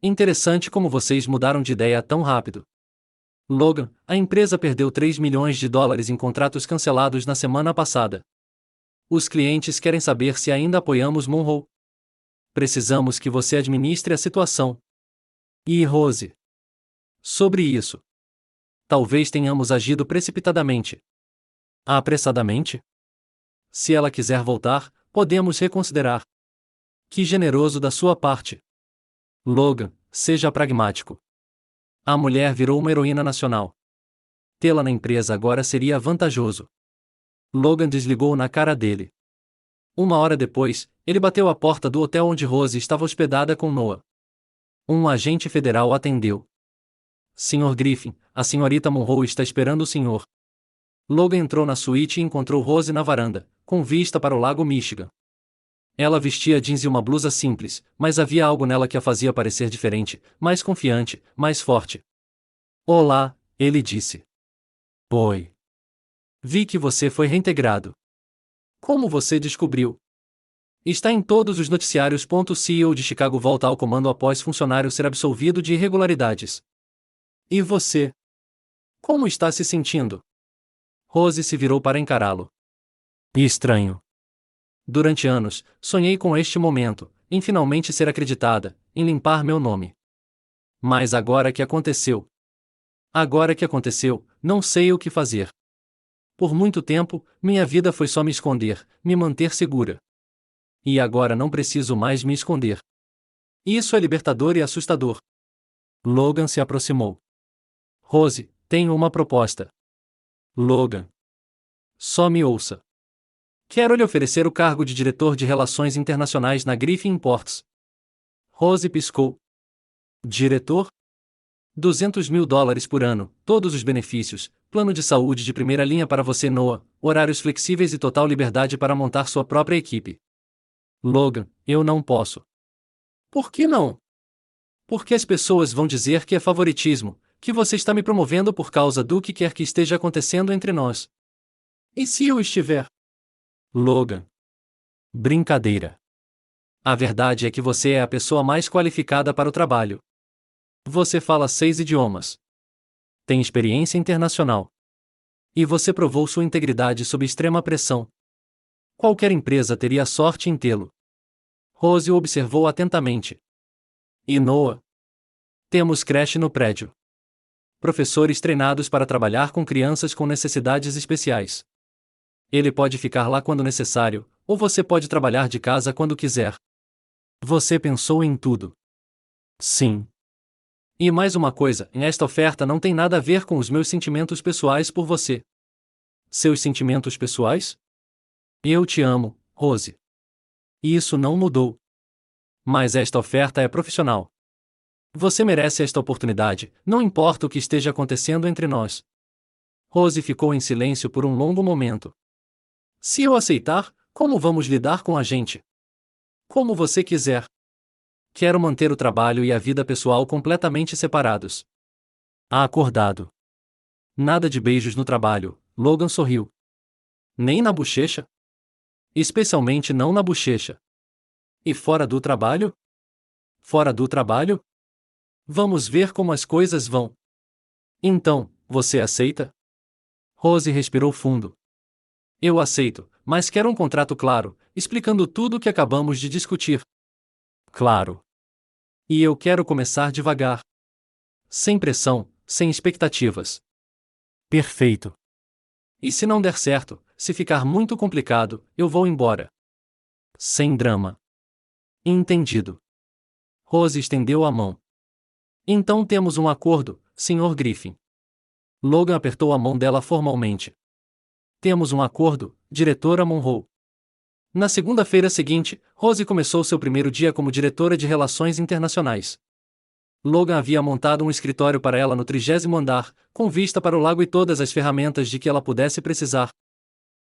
Interessante como vocês mudaram de ideia tão rápido. Logan, a empresa perdeu 3 milhões de dólares em contratos cancelados na semana passada. Os clientes querem saber se ainda apoiamos Monroe. Precisamos que você administre a situação. E Rose. Sobre isso. Talvez tenhamos agido precipitadamente. Apressadamente? Se ela quiser voltar, podemos reconsiderar. Que generoso da sua parte. Logan, seja pragmático. A mulher virou uma heroína nacional. Tê-la na empresa agora seria vantajoso. Logan desligou na cara dele. Uma hora depois, ele bateu à porta do hotel onde Rose estava hospedada com Noah. Um agente federal atendeu. Sr. Griffin, a senhorita Monroe está esperando o senhor. Logan entrou na suíte e encontrou Rose na varanda, com vista para o lago Michigan. Ela vestia jeans e uma blusa simples, mas havia algo nela que a fazia parecer diferente, mais confiante, mais forte. Olá, ele disse. Oi. Vi que você foi reintegrado. Como você descobriu? Está em todos os noticiários. CEO de Chicago volta ao comando após funcionário ser absolvido de irregularidades. E você? Como está se sentindo? Rose se virou para encará-lo. Estranho. Durante anos, sonhei com este momento, em finalmente ser acreditada, em limpar meu nome. Mas agora que aconteceu. Agora que aconteceu, não sei o que fazer. Por muito tempo, minha vida foi só me esconder, me manter segura. E agora não preciso mais me esconder. Isso é libertador e assustador. Logan se aproximou. Rose, tenho uma proposta. Logan. Só me ouça. Quero lhe oferecer o cargo de diretor de Relações Internacionais na Griffin Imports. Rose piscou. Diretor? $200.000 por ano, todos os benefícios, plano de saúde de primeira linha para você Noah, horários flexíveis e total liberdade para montar sua própria equipe. Logan, eu não posso. Por que não? Porque as pessoas vão dizer que é favoritismo, que você está me promovendo por causa do que quer que esteja acontecendo entre nós. E se eu estiver? Logan. Brincadeira. A verdade é que você é a pessoa mais qualificada para o trabalho. Você fala 6 idiomas. Tem experiência internacional. E você provou sua integridade sob extrema pressão. Qualquer empresa teria sorte em tê-lo. Rose o observou atentamente. E Noah? Temos creche no prédio. Professores treinados para trabalhar com crianças com necessidades especiais. Ele pode ficar lá quando necessário, ou você pode trabalhar de casa quando quiser. Você pensou em tudo. Sim. E mais uma coisa, esta oferta não tem nada a ver com os meus sentimentos pessoais por você. Seus sentimentos pessoais? Eu te amo, Rose. E isso não mudou. Mas esta oferta é profissional. Você merece esta oportunidade, não importa o que esteja acontecendo entre nós. Rose ficou em silêncio por um longo momento. Se eu aceitar, como vamos lidar com a gente? Como você quiser. Quero manter o trabalho e a vida pessoal completamente separados. Acordado. Nada de beijos no trabalho, Logan sorriu. Nem na bochecha? Especialmente não na bochecha. E fora do trabalho? Fora do trabalho? Vamos ver como as coisas vão. Então, você aceita? Rose respirou fundo. Eu aceito, mas quero um contrato claro, explicando tudo o que acabamos de discutir. Claro. E eu quero começar devagar. Sem pressão, sem expectativas. Perfeito. E se não der certo, se ficar muito complicado, eu vou embora. Sem drama. Entendido. Rose estendeu a mão. Então temos um acordo, Sr. Griffin. Logan apertou a mão dela formalmente. Temos um acordo, diretora Monroe. Na segunda-feira seguinte, Rose começou seu primeiro dia como diretora de Relações Internacionais. Logan havia montado um escritório para ela no 30º andar, com vista para o lago e todas as ferramentas de que ela pudesse precisar.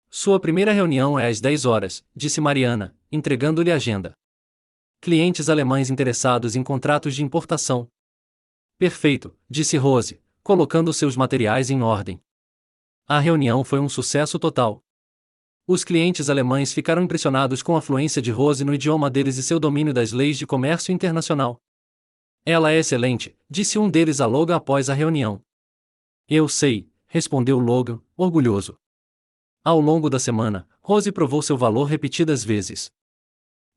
Sua primeira reunião é às 10 horas, disse Mariana, entregando-lhe a agenda. Clientes alemães interessados em contratos de importação. Perfeito, disse Rose, colocando seus materiais em ordem. A reunião foi um sucesso total. Os clientes alemães ficaram impressionados com a fluência de Rose no idioma deles e seu domínio das leis de comércio internacional. Ela é excelente, disse um deles a Logan após a reunião. Eu sei, respondeu Logan, orgulhoso. Ao longo da semana, Rose provou seu valor repetidas vezes.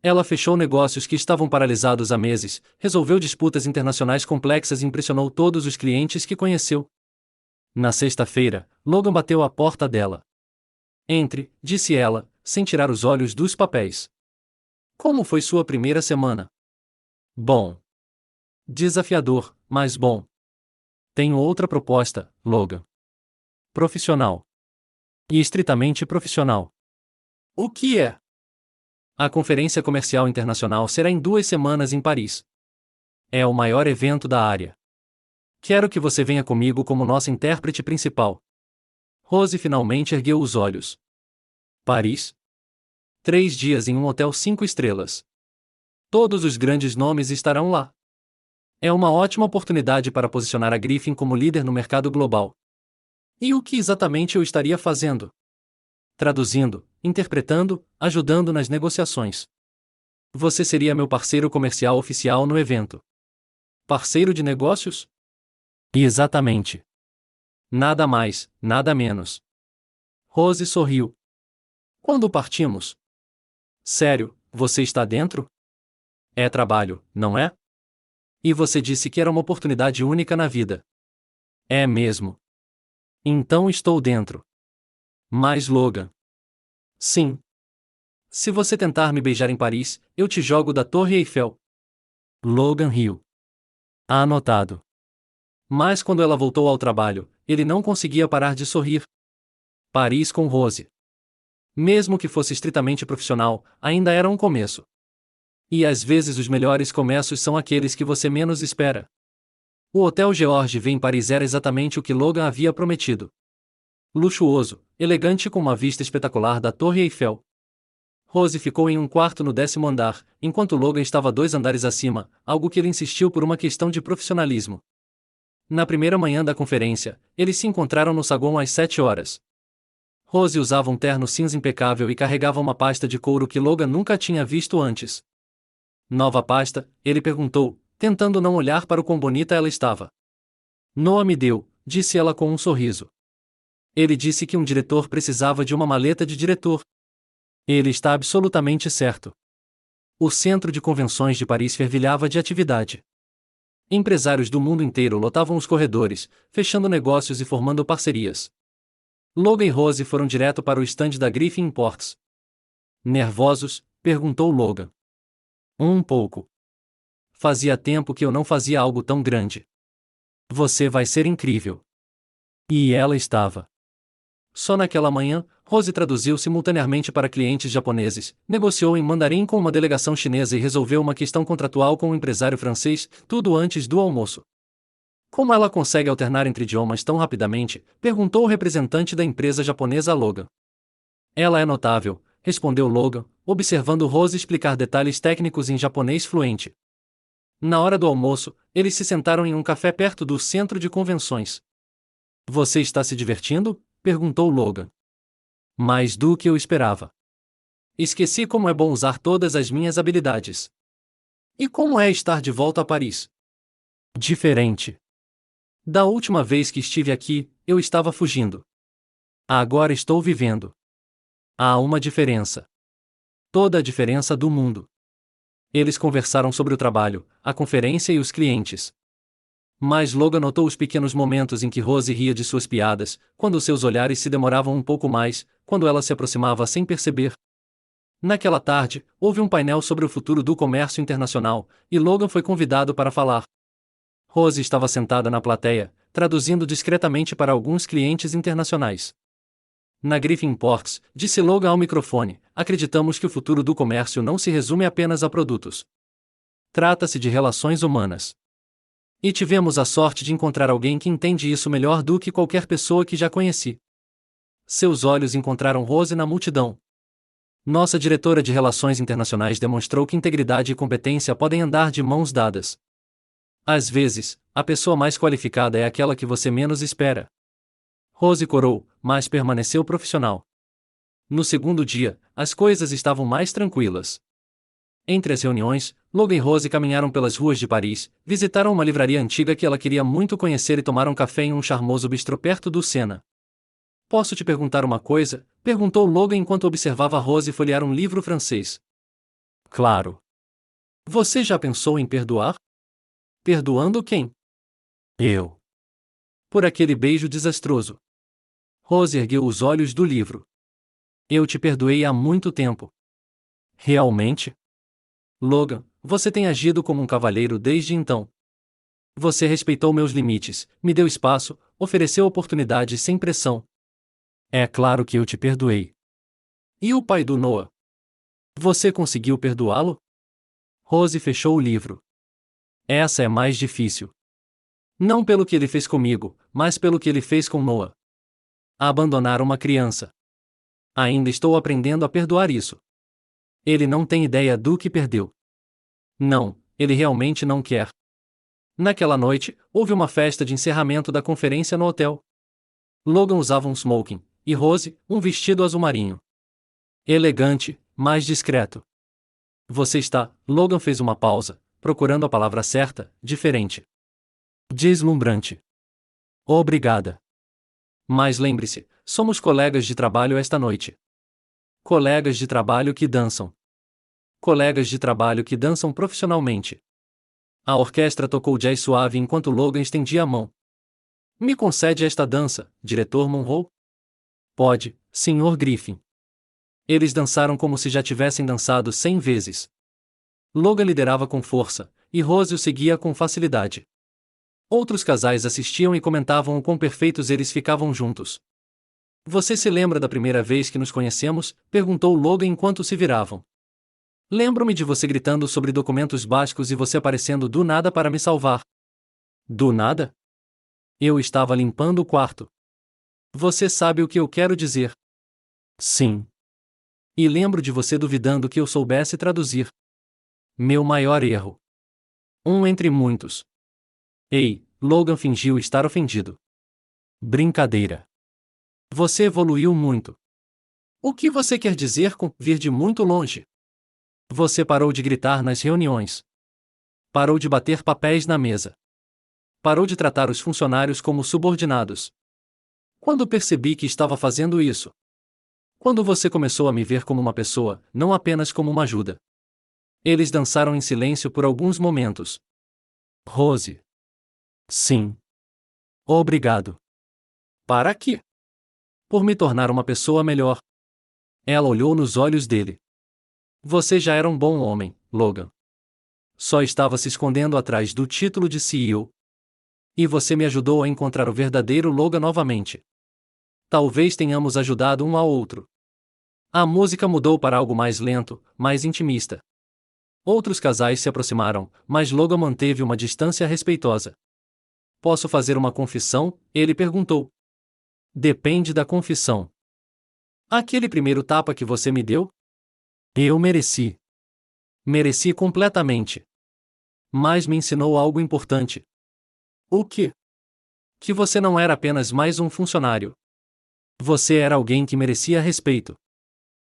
Ela fechou negócios que estavam paralisados há meses, resolveu disputas internacionais complexas e impressionou todos os clientes que conheceu. Na sexta-feira, Logan bateu à porta dela. Entre, disse ela, sem tirar os olhos dos papéis. Como foi sua primeira semana? Bom. Desafiador, mas bom. Tenho outra proposta, Logan. Profissional. E estritamente profissional. O que é? A Conferência Comercial Internacional será em 2 semanas em Paris. É o maior evento da área. Quero que você venha comigo como nossa intérprete principal. Rose finalmente ergueu os olhos. Paris? 3 dias em um hotel 5 estrelas. Todos os grandes nomes estarão lá. É uma ótima oportunidade para posicionar a Griffin como líder no mercado global. E o que exatamente eu estaria fazendo? Traduzindo, interpretando, ajudando nas negociações. Você seria meu parceiro comercial oficial no evento. Parceiro de negócios? Exatamente. Nada mais, nada menos. Rose sorriu. Quando partimos? Sério, você está dentro? É trabalho, não é? E você disse que era uma oportunidade única na vida. É mesmo. Então estou dentro. Mas Logan. Sim. Se você tentar me beijar em Paris, eu te jogo da Torre Eiffel. Logan riu. Anotado. Mas quando ela voltou ao trabalho, ele não conseguia parar de sorrir. Paris com Rose. Mesmo que fosse estritamente profissional, ainda era um começo. E às vezes os melhores começos são aqueles que você menos espera. O Hotel George V em Paris era exatamente o que Logan havia prometido. Luxuoso, elegante com uma vista espetacular da Torre Eiffel. Rose ficou em um quarto no 10º andar, enquanto Logan estava 2 andares acima, algo que ele insistiu por uma questão de profissionalismo. Na primeira manhã da conferência, eles se encontraram no saguão às 7 horas. Rose usava um terno cinza impecável e carregava uma pasta de couro que Logan nunca tinha visto antes. Nova pasta? Ele perguntou, tentando não olhar para o quão bonita ela estava. Noah me deu, disse ela com um sorriso. Ele disse que um diretor precisava de uma maleta de diretor. Ele está absolutamente certo. O centro de convenções de Paris fervilhava de atividade. Empresários do mundo inteiro lotavam os corredores, fechando negócios e formando parcerias. Logan e Rose foram direto para o estande da Griffin Imports. Nervosos? Perguntou Logan. Um pouco. Fazia tempo que eu não fazia algo tão grande. Você vai ser incrível. E ela estava. Só naquela manhã, Rose traduziu simultaneamente para clientes japoneses, negociou em mandarim com uma delegação chinesa e resolveu uma questão contratual com um empresário francês, tudo antes do almoço. Como ela consegue alternar entre idiomas tão rapidamente? Perguntou o representante da empresa japonesa a Logan. Ela é notável, respondeu Logan, observando Rose explicar detalhes técnicos em japonês fluente. Na hora do almoço, eles se sentaram em um café perto do centro de convenções. Você está se divertindo? Perguntou Logan. Mais do que eu esperava. Esqueci como é bom usar todas as minhas habilidades. E como é estar de volta a Paris? Diferente. Da última vez que estive aqui, eu estava fugindo. Agora estou vivendo. Há uma diferença. Toda a diferença do mundo. Eles conversaram sobre o trabalho, a conferência e os clientes. Mas Logan notou os pequenos momentos em que Rose ria de suas piadas, quando seus olhares se demoravam um pouco mais, quando ela se aproximava sem perceber. Naquela tarde, houve um painel sobre o futuro do comércio internacional, e Logan foi convidado para falar. Rose estava sentada na plateia, traduzindo discretamente para alguns clientes internacionais. Na Griffin Porks, disse Logan ao microfone, acreditamos que o futuro do comércio não se resume apenas a produtos. Trata-se de relações humanas. E tivemos a sorte de encontrar alguém que entende isso melhor do que qualquer pessoa que já conheci. Seus olhos encontraram Rose na multidão. Nossa diretora de Relações Internacionais demonstrou que integridade e competência podem andar de mãos dadas. Às vezes, a pessoa mais qualificada é aquela que você menos espera. Rose corou, mas permaneceu profissional. No segundo dia, as coisas estavam mais tranquilas. Entre as reuniões, Logan e Rose caminharam pelas ruas de Paris, visitaram uma livraria antiga que ela queria muito conhecer e tomaram café em um charmoso bistrô perto do Sena. Posso te perguntar uma coisa? Perguntou Logan enquanto observava Rose folhear um livro francês. Claro. Você já pensou em perdoar? Perdoando quem? Eu. Por aquele beijo desastroso. Rose ergueu os olhos do livro. Eu te perdoei há muito tempo. Realmente? Logan, você tem agido como um cavalheiro desde então. Você respeitou meus limites, me deu espaço, ofereceu oportunidades sem pressão. É claro que eu te perdoei. E o pai do Noah? Você conseguiu perdoá-lo? Rose fechou o livro. Essa é mais difícil. Não pelo que ele fez comigo, mas pelo que ele fez com Noah. Abandonar uma criança. Ainda estou aprendendo a perdoar isso. Ele não tem ideia do que perdeu. Não, ele realmente não quer. Naquela noite, houve uma festa de encerramento da conferência no hotel. Logan usava um smoking, e Rose, um vestido azul marinho. Elegante, mas discreto. Você está, Logan fez uma pausa, procurando a palavra certa, diferente. Deslumbrante. Obrigada. Mas lembre-se, somos colegas de trabalho esta noite. Colegas de trabalho que dançam. Colegas de trabalho que dançam profissionalmente. A orquestra tocou jazz suave enquanto Logan estendia a mão. Me concede esta dança, diretor Monroe? Pode, Sr. Griffin. Eles dançaram como se já tivessem dançado 100 vezes. Logan liderava com força, e Rose o seguia com facilidade. Outros casais assistiam e comentavam o quão perfeitos eles ficavam juntos. Você se lembra da primeira vez que nos conhecemos? Perguntou Logan enquanto se viravam. Lembro-me de você gritando sobre documentos básicos e você aparecendo do nada para me salvar. Do nada? Eu estava limpando o quarto. Você sabe o que eu quero dizer? Sim. E lembro de você duvidando que eu soubesse traduzir. Meu maior erro. Um entre muitos. Ei, Logan fingiu estar ofendido. Brincadeira. Você evoluiu muito. O que você quer dizer com vir de muito longe? Você parou de gritar nas reuniões. Parou de bater papéis na mesa. Parou de tratar os funcionários como subordinados. Quando percebi que estava fazendo isso? Quando você começou a me ver como uma pessoa, não apenas como uma ajuda. Eles dançaram em silêncio por alguns momentos. Rose. Sim. Obrigado. Para quê? Por me tornar uma pessoa melhor. Ela olhou nos olhos dele. Você já era um bom homem, Logan. Só estava se escondendo atrás do título de CEO. E você me ajudou a encontrar o verdadeiro Logan novamente. Talvez tenhamos ajudado um ao outro. A música mudou para algo mais lento, mais intimista. Outros casais se aproximaram, mas Logan manteve uma distância respeitosa. Posso fazer uma confissão? Ele perguntou. Depende da confissão. Aquele primeiro tapa que você me deu? Eu mereci. Mereci completamente. Mas me ensinou algo importante. O quê? Que você não era apenas mais um funcionário. Você era alguém que merecia respeito.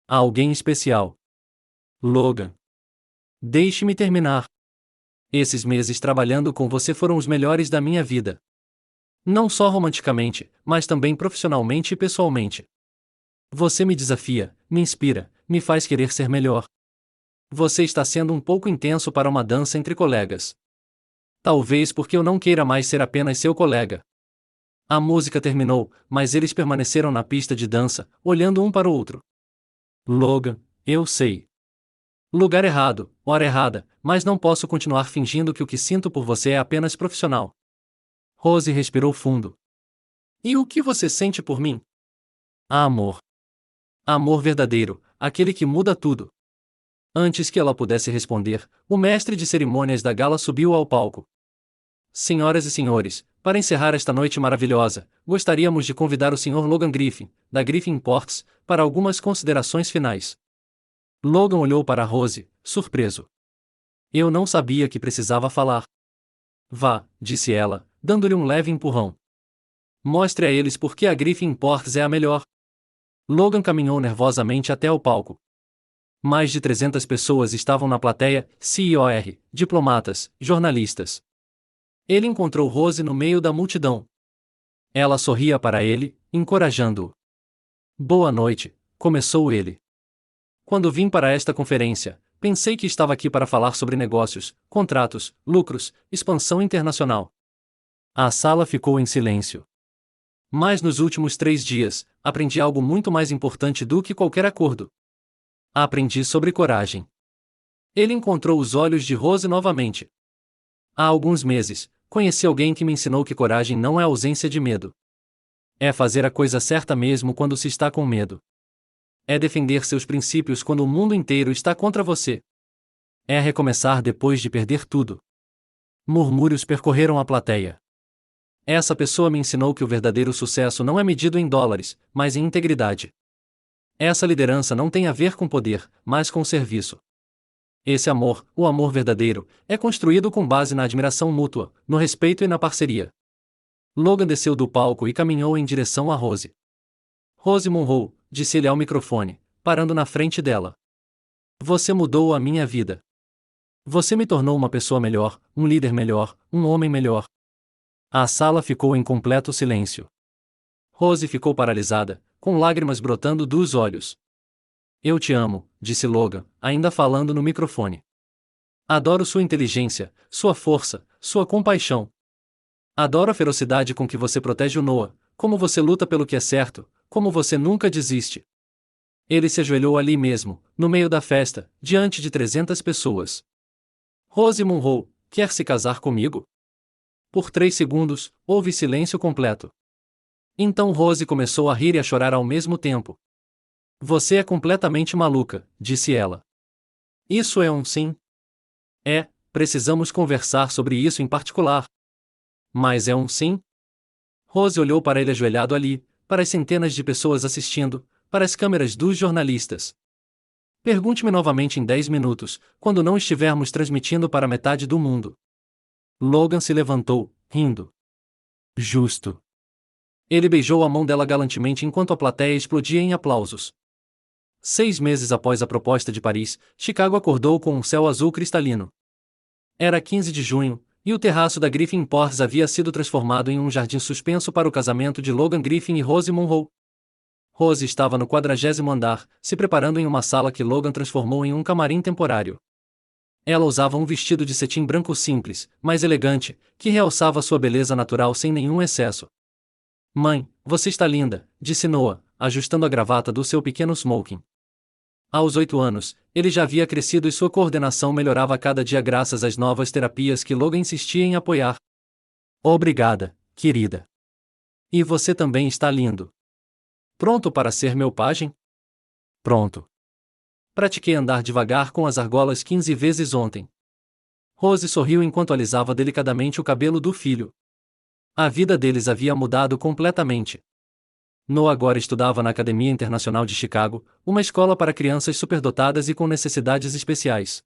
Alguém especial. Logan. Deixe-me terminar. Esses meses trabalhando com você foram os melhores da minha vida. Não só romanticamente, mas também profissionalmente e pessoalmente. Você me desafia, me inspira, me faz querer ser melhor. Você está sendo um pouco intenso para uma dança entre colegas. Talvez porque eu não queira mais ser apenas seu colega. A música terminou, mas eles permaneceram na pista de dança, olhando um para o outro. Logan, eu sei. Lugar errado, hora errada, mas não posso continuar fingindo que o que sinto por você é apenas profissional. Rose respirou fundo. E o que você sente por mim? Amor. Amor verdadeiro, aquele que muda tudo. Antes que ela pudesse responder, o mestre de cerimônias da gala subiu ao palco. Senhoras e senhores, para encerrar esta noite maravilhosa, gostaríamos de convidar o Sr. Logan Griffin, da Griffin Imports, para algumas considerações finais. Logan olhou para Rose, surpreso. Eu não sabia que precisava falar. Vá, disse ela, dando-lhe um leve empurrão. Mostre a eles por que a Griffin Imports é a melhor. Logan caminhou nervosamente até o palco. Mais de 300 pessoas estavam na plateia, CIOR, diplomatas, jornalistas. Ele encontrou Rose no meio da multidão. Ela sorria para ele, encorajando-o. Boa noite, começou ele. Quando vim para esta conferência, pensei que estava aqui para falar sobre negócios, contratos, lucros, expansão internacional. A sala ficou em silêncio. Mas nos últimos 3 dias, aprendi algo muito mais importante do que qualquer acordo. Aprendi sobre coragem. Ele encontrou os olhos de Rose novamente. Há alguns meses, conheci alguém que me ensinou que coragem não é ausência de medo. É fazer a coisa certa mesmo quando se está com medo. É defender seus princípios quando o mundo inteiro está contra você. É recomeçar depois de perder tudo. Murmúrios percorreram a plateia. Essa pessoa me ensinou que o verdadeiro sucesso não é medido em dólares, mas em integridade. Essa liderança não tem a ver com poder, mas com serviço. Esse amor, o amor verdadeiro, é construído com base na admiração mútua, no respeito e na parceria. Logan desceu do palco e caminhou em direção a Rose. Rose Monroe, disse ele ao microfone, parando na frente dela. Você mudou a minha vida. Você me tornou uma pessoa melhor, um líder melhor, um homem melhor. A sala ficou em completo silêncio. Rose ficou paralisada, com lágrimas brotando dos olhos. Eu te amo, disse Logan, ainda falando no microfone. Adoro sua inteligência, sua força, sua compaixão. Adoro a ferocidade com que você protege o Noah, como você luta pelo que é certo, como você nunca desiste. Ele se ajoelhou ali mesmo, no meio da festa, diante de 300 pessoas. Rose Monroe, quer se casar comigo? Por 3 segundos, houve silêncio completo. Então Rose começou a rir e a chorar ao mesmo tempo. Você é completamente maluca, disse ela. Isso é um sim? É, precisamos conversar sobre isso em particular. Mas é um sim? Rose olhou para ele ajoelhado ali, para as centenas de pessoas assistindo, para as câmeras dos jornalistas. Pergunte-me novamente em 10 minutos, quando não estivermos transmitindo para metade do mundo. Logan se levantou, rindo. Justo. Ele beijou a mão dela galantemente enquanto a plateia explodia em aplausos. 6 meses após a proposta de Paris, Chicago acordou com um céu azul cristalino. Era 15 de junho, e o terraço da Griffin Imports havia sido transformado em um jardim suspenso para o casamento de Logan Griffin e Rose Monroe. Rose estava no 40º andar, se preparando em uma sala que Logan transformou em um camarim temporário. Ela usava um vestido de cetim branco simples, mas elegante, que realçava sua beleza natural sem nenhum excesso. Mãe, você está linda, disse Noah, ajustando a gravata do seu pequeno smoking. Aos 8 anos, ele já havia crescido e sua coordenação melhorava a cada dia graças às novas terapias que Logan insistia em apoiar. Obrigada, querida. E você também está lindo. Pronto para ser meu pajem? Pronto. Pratiquei andar devagar com as argolas 15 vezes ontem. Rose sorriu enquanto alisava delicadamente o cabelo do filho. A vida deles havia mudado completamente. Noah agora estudava na Academia Internacional de Chicago, uma escola para crianças superdotadas e com necessidades especiais.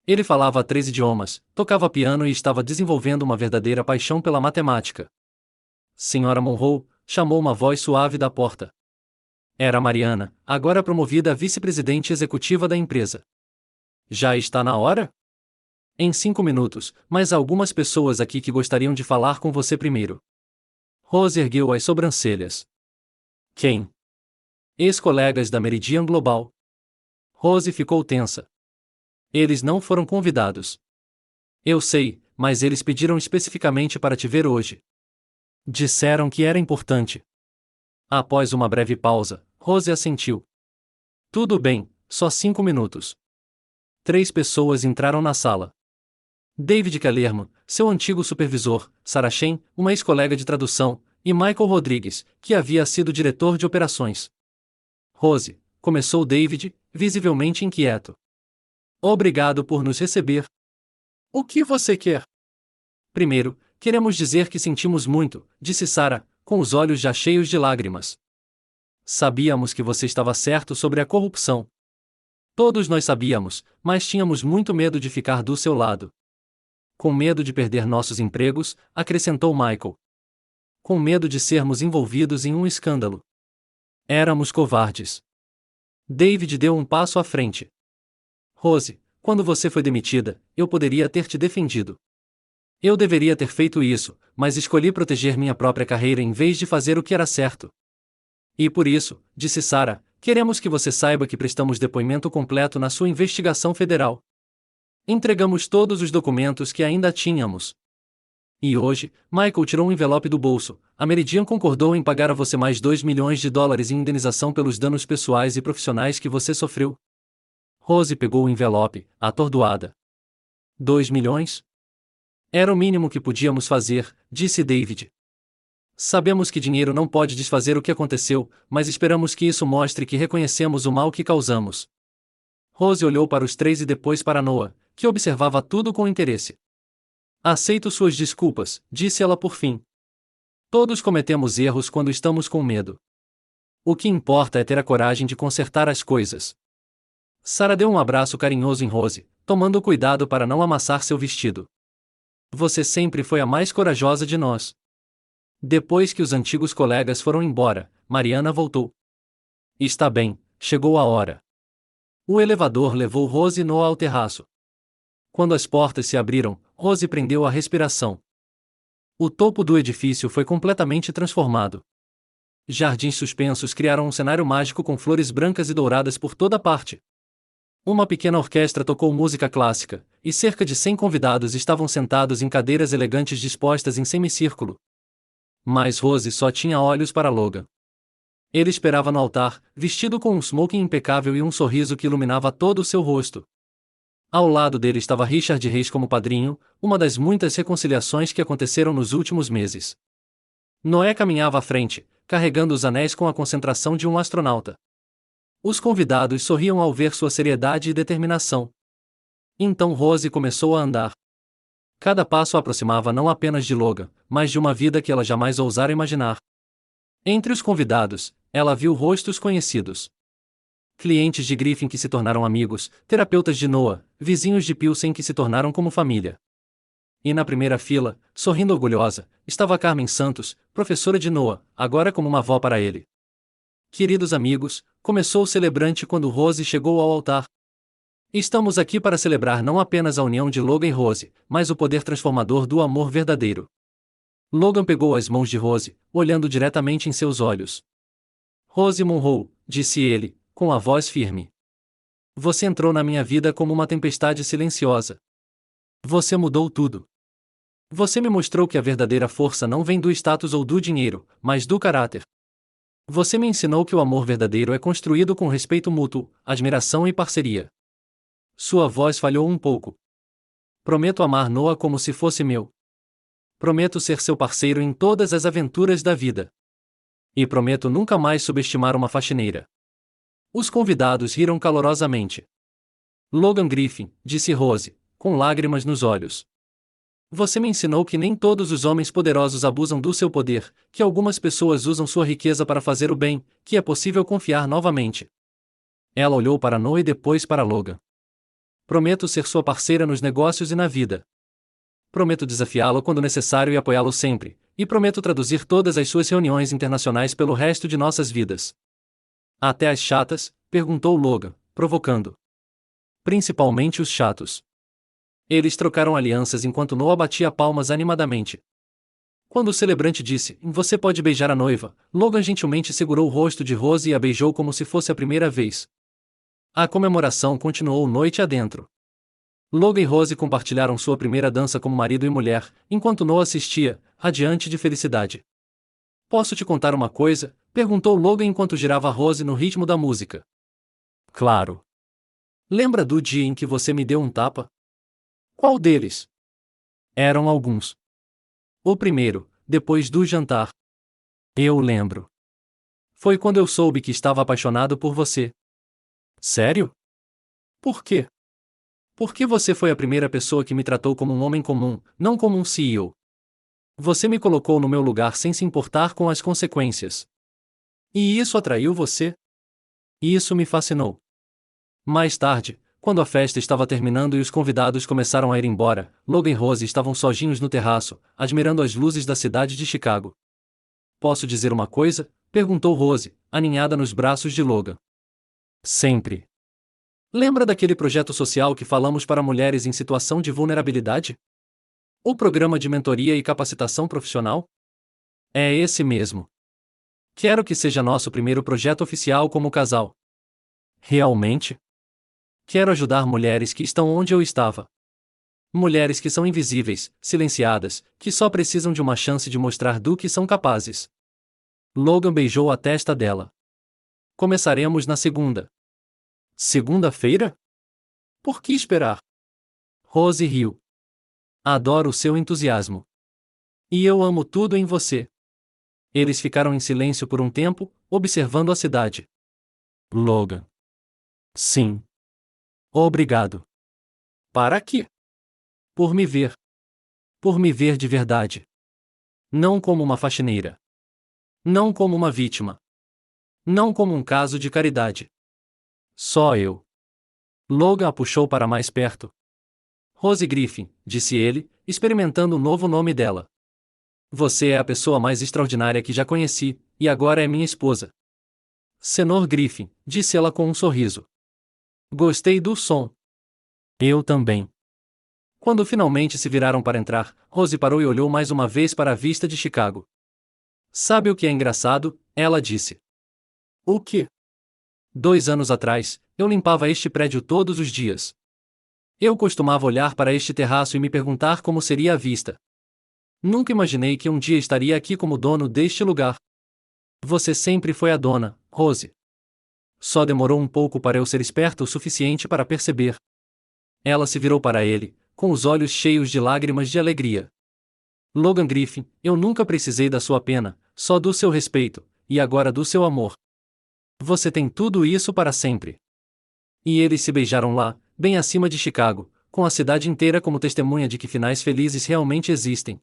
Ele falava 3 idiomas, tocava piano e estava desenvolvendo uma verdadeira paixão pela matemática. Senhora Monroe, chamou uma voz suave da porta. Era Mariana, agora promovida a vice-presidente executiva da empresa. Já está na hora? Em 5 minutos, mas há algumas pessoas aqui que gostariam de falar com você primeiro. Rose ergueu as sobrancelhas. Quem? Ex-colegas da Meridian Global. Rose ficou tensa. Eles não foram convidados. Eu sei, mas eles pediram especificamente para te ver hoje. Disseram que era importante. Após uma breve pausa, Rose assentiu. Tudo bem, só 5 minutos. 3 pessoas entraram na sala. David Kellerman, seu antigo supervisor, Sarah Chen, uma ex-colega de tradução, e Michael Rodrigues, que havia sido diretor de operações. Rose, começou David, visivelmente inquieto. Obrigado por nos receber. O que você quer? Primeiro, queremos dizer que sentimos muito, disse Sarah, com os olhos já cheios de lágrimas. Sabíamos que você estava certo sobre a corrupção. Todos nós sabíamos, mas tínhamos muito medo de ficar do seu lado. Com medo de perder nossos empregos, acrescentou Michael. Com medo de sermos envolvidos em um escândalo. Éramos covardes. David deu um passo à frente. Rose, quando você foi demitida, eu poderia ter te defendido. Eu deveria ter feito isso, mas escolhi proteger minha própria carreira em vez de fazer o que era certo. E por isso, disse Sarah, queremos que você saiba que prestamos depoimento completo na sua investigação federal. Entregamos todos os documentos que ainda tínhamos. E hoje, Michael tirou um envelope do bolso. A Meridian concordou em pagar a você mais $2 milhões em indenização pelos danos pessoais e profissionais que você sofreu. Rose pegou o envelope, atordoada. 2 milhões? Era o mínimo que podíamos fazer, disse David. Sabemos que dinheiro não pode desfazer o que aconteceu, mas esperamos que isso mostre que reconhecemos o mal que causamos. Rose olhou para os três e depois para Noah, que observava tudo com interesse. Aceito suas desculpas, disse ela por fim. Todos cometemos erros quando estamos com medo. O que importa é ter a coragem de consertar as coisas. Sarah deu um abraço carinhoso em Rose, tomando cuidado para não amassar seu vestido. Você sempre foi a mais corajosa de nós. Depois que os antigos colegas foram embora, Mariana voltou. Está bem, chegou a hora. O elevador levou Rose e Noah ao terraço. Quando as portas se abriram, Rose prendeu a respiração. O topo do edifício foi completamente transformado. Jardins suspensos criaram um cenário mágico com flores brancas e douradas por toda parte. Uma pequena orquestra tocou música clássica, e cerca de 100 convidados estavam sentados em cadeiras elegantes dispostas em semicírculo. Mas Rose só tinha olhos para Logan. Ele esperava no altar, vestido com um smoking impecável e um sorriso que iluminava todo o seu rosto. Ao lado dele estava Richard Reis como padrinho, uma das muitas reconciliações que aconteceram nos últimos meses. Noé caminhava à frente, carregando os anéis com a concentração de um astronauta. Os convidados sorriam ao ver sua seriedade e determinação. Então Rose começou a andar. Cada passo a aproximava não apenas de Logan, mas de uma vida que ela jamais ousara imaginar. Entre os convidados, ela viu rostos conhecidos. Clientes de Griffin que se tornaram amigos, terapeutas de Noah, vizinhos de Pilsen que se tornaram como família. E na primeira fila, sorrindo orgulhosa, estava Carmen Santos, professora de Noah, agora como uma avó para ele. Queridos amigos, começou o celebrante quando Rose chegou ao altar. Estamos aqui para celebrar não apenas a união de Logan e Rose, mas o poder transformador do amor verdadeiro. Logan pegou as mãos de Rose, olhando diretamente em seus olhos. Rose Monroe, disse ele, com a voz firme. Você entrou na minha vida como uma tempestade silenciosa. Você mudou tudo. Você me mostrou que a verdadeira força não vem do status ou do dinheiro, mas do caráter. Você me ensinou que o amor verdadeiro é construído com respeito mútuo, admiração e parceria. Sua voz falhou um pouco. Prometo amar Noah como se fosse meu. Prometo ser seu parceiro em todas as aventuras da vida. E prometo nunca mais subestimar uma faxineira. Os convidados riram calorosamente. Logan Griffin, disse Rose, com lágrimas nos olhos. Você me ensinou que nem todos os homens poderosos abusam do seu poder, que algumas pessoas usam sua riqueza para fazer o bem, que é possível confiar novamente. Ela olhou para Noah e depois para Logan. Prometo ser sua parceira nos negócios e na vida. Prometo desafiá-lo quando necessário e apoiá-lo sempre, e prometo traduzir todas as suas reuniões internacionais pelo resto de nossas vidas. Até as chatas? Perguntou Logan, provocando. Principalmente os chatos. Eles trocaram alianças enquanto Noah batia palmas animadamente. Quando o celebrante disse, você pode beijar a noiva, Logan gentilmente segurou o rosto de Rose e a beijou como se fosse a primeira vez. A comemoração continuou noite adentro. Logan e Rose compartilharam sua primeira dança como marido e mulher, enquanto Noah assistia, radiante de felicidade. Posso te contar uma coisa? Perguntou Logan enquanto girava Rose no ritmo da música. Claro. Lembra do dia em que você me deu um tapa? Qual deles? Eram alguns. O primeiro, depois do jantar. Eu lembro. Foi quando eu soube que estava apaixonado por você. Sério? Por quê? Porque você foi a primeira pessoa que me tratou como um homem comum, não como um CEO. Você me colocou no meu lugar sem se importar com as consequências. E isso atraiu você? Isso me fascinou. Mais tarde, quando a festa estava terminando e os convidados começaram a ir embora, Logan e Rose estavam sozinhos no terraço, admirando as luzes da cidade de Chicago. Posso dizer uma coisa? Perguntou Rose, aninhada nos braços de Logan. Sempre. Lembra daquele projeto social que falamos para mulheres em situação de vulnerabilidade? O programa de mentoria e capacitação profissional? É esse mesmo. Quero que seja nosso primeiro projeto oficial como casal. Realmente? Quero ajudar mulheres que estão onde eu estava. Mulheres que são invisíveis, silenciadas, que só precisam de uma chance de mostrar do que são capazes. Logan beijou a testa dela. Começaremos na segunda. Segunda-feira? Por que esperar? Rose riu. Adoro o seu entusiasmo. E eu amo tudo em você. Eles ficaram em silêncio por um tempo, observando a cidade. Logan. Sim. Obrigado. Para quê? Por me ver. Por me ver de verdade. Não como uma faxineira. Não como uma vítima. Não como um caso de caridade. Só eu. Logan a puxou para mais perto. Rose Griffin, disse ele, experimentando o novo nome dela. Você é a pessoa mais extraordinária que já conheci, e agora é minha esposa. Senhor Griffin, disse ela com um sorriso. Gostei do som. Eu também. Quando finalmente se viraram para entrar, Rose parou e olhou mais uma vez para a vista de Chicago. Sabe o que é engraçado? Ela disse. O quê? 2 anos atrás, eu limpava este prédio todos os dias. Eu costumava olhar para este terraço e me perguntar como seria a vista. Nunca imaginei que um dia estaria aqui como dono deste lugar. Você sempre foi a dona, Rose. Só demorou um pouco para eu ser esperta o suficiente para perceber. Ela se virou para ele, com os olhos cheios de lágrimas de alegria. Logan Griffin, eu nunca precisei da sua pena, só do seu respeito, e agora do seu amor. Você tem tudo isso para sempre. E eles se beijaram lá, bem acima de Chicago, com a cidade inteira como testemunha de que finais felizes realmente existem.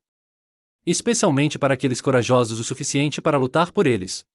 Especialmente para aqueles corajosos o suficiente para lutar por eles.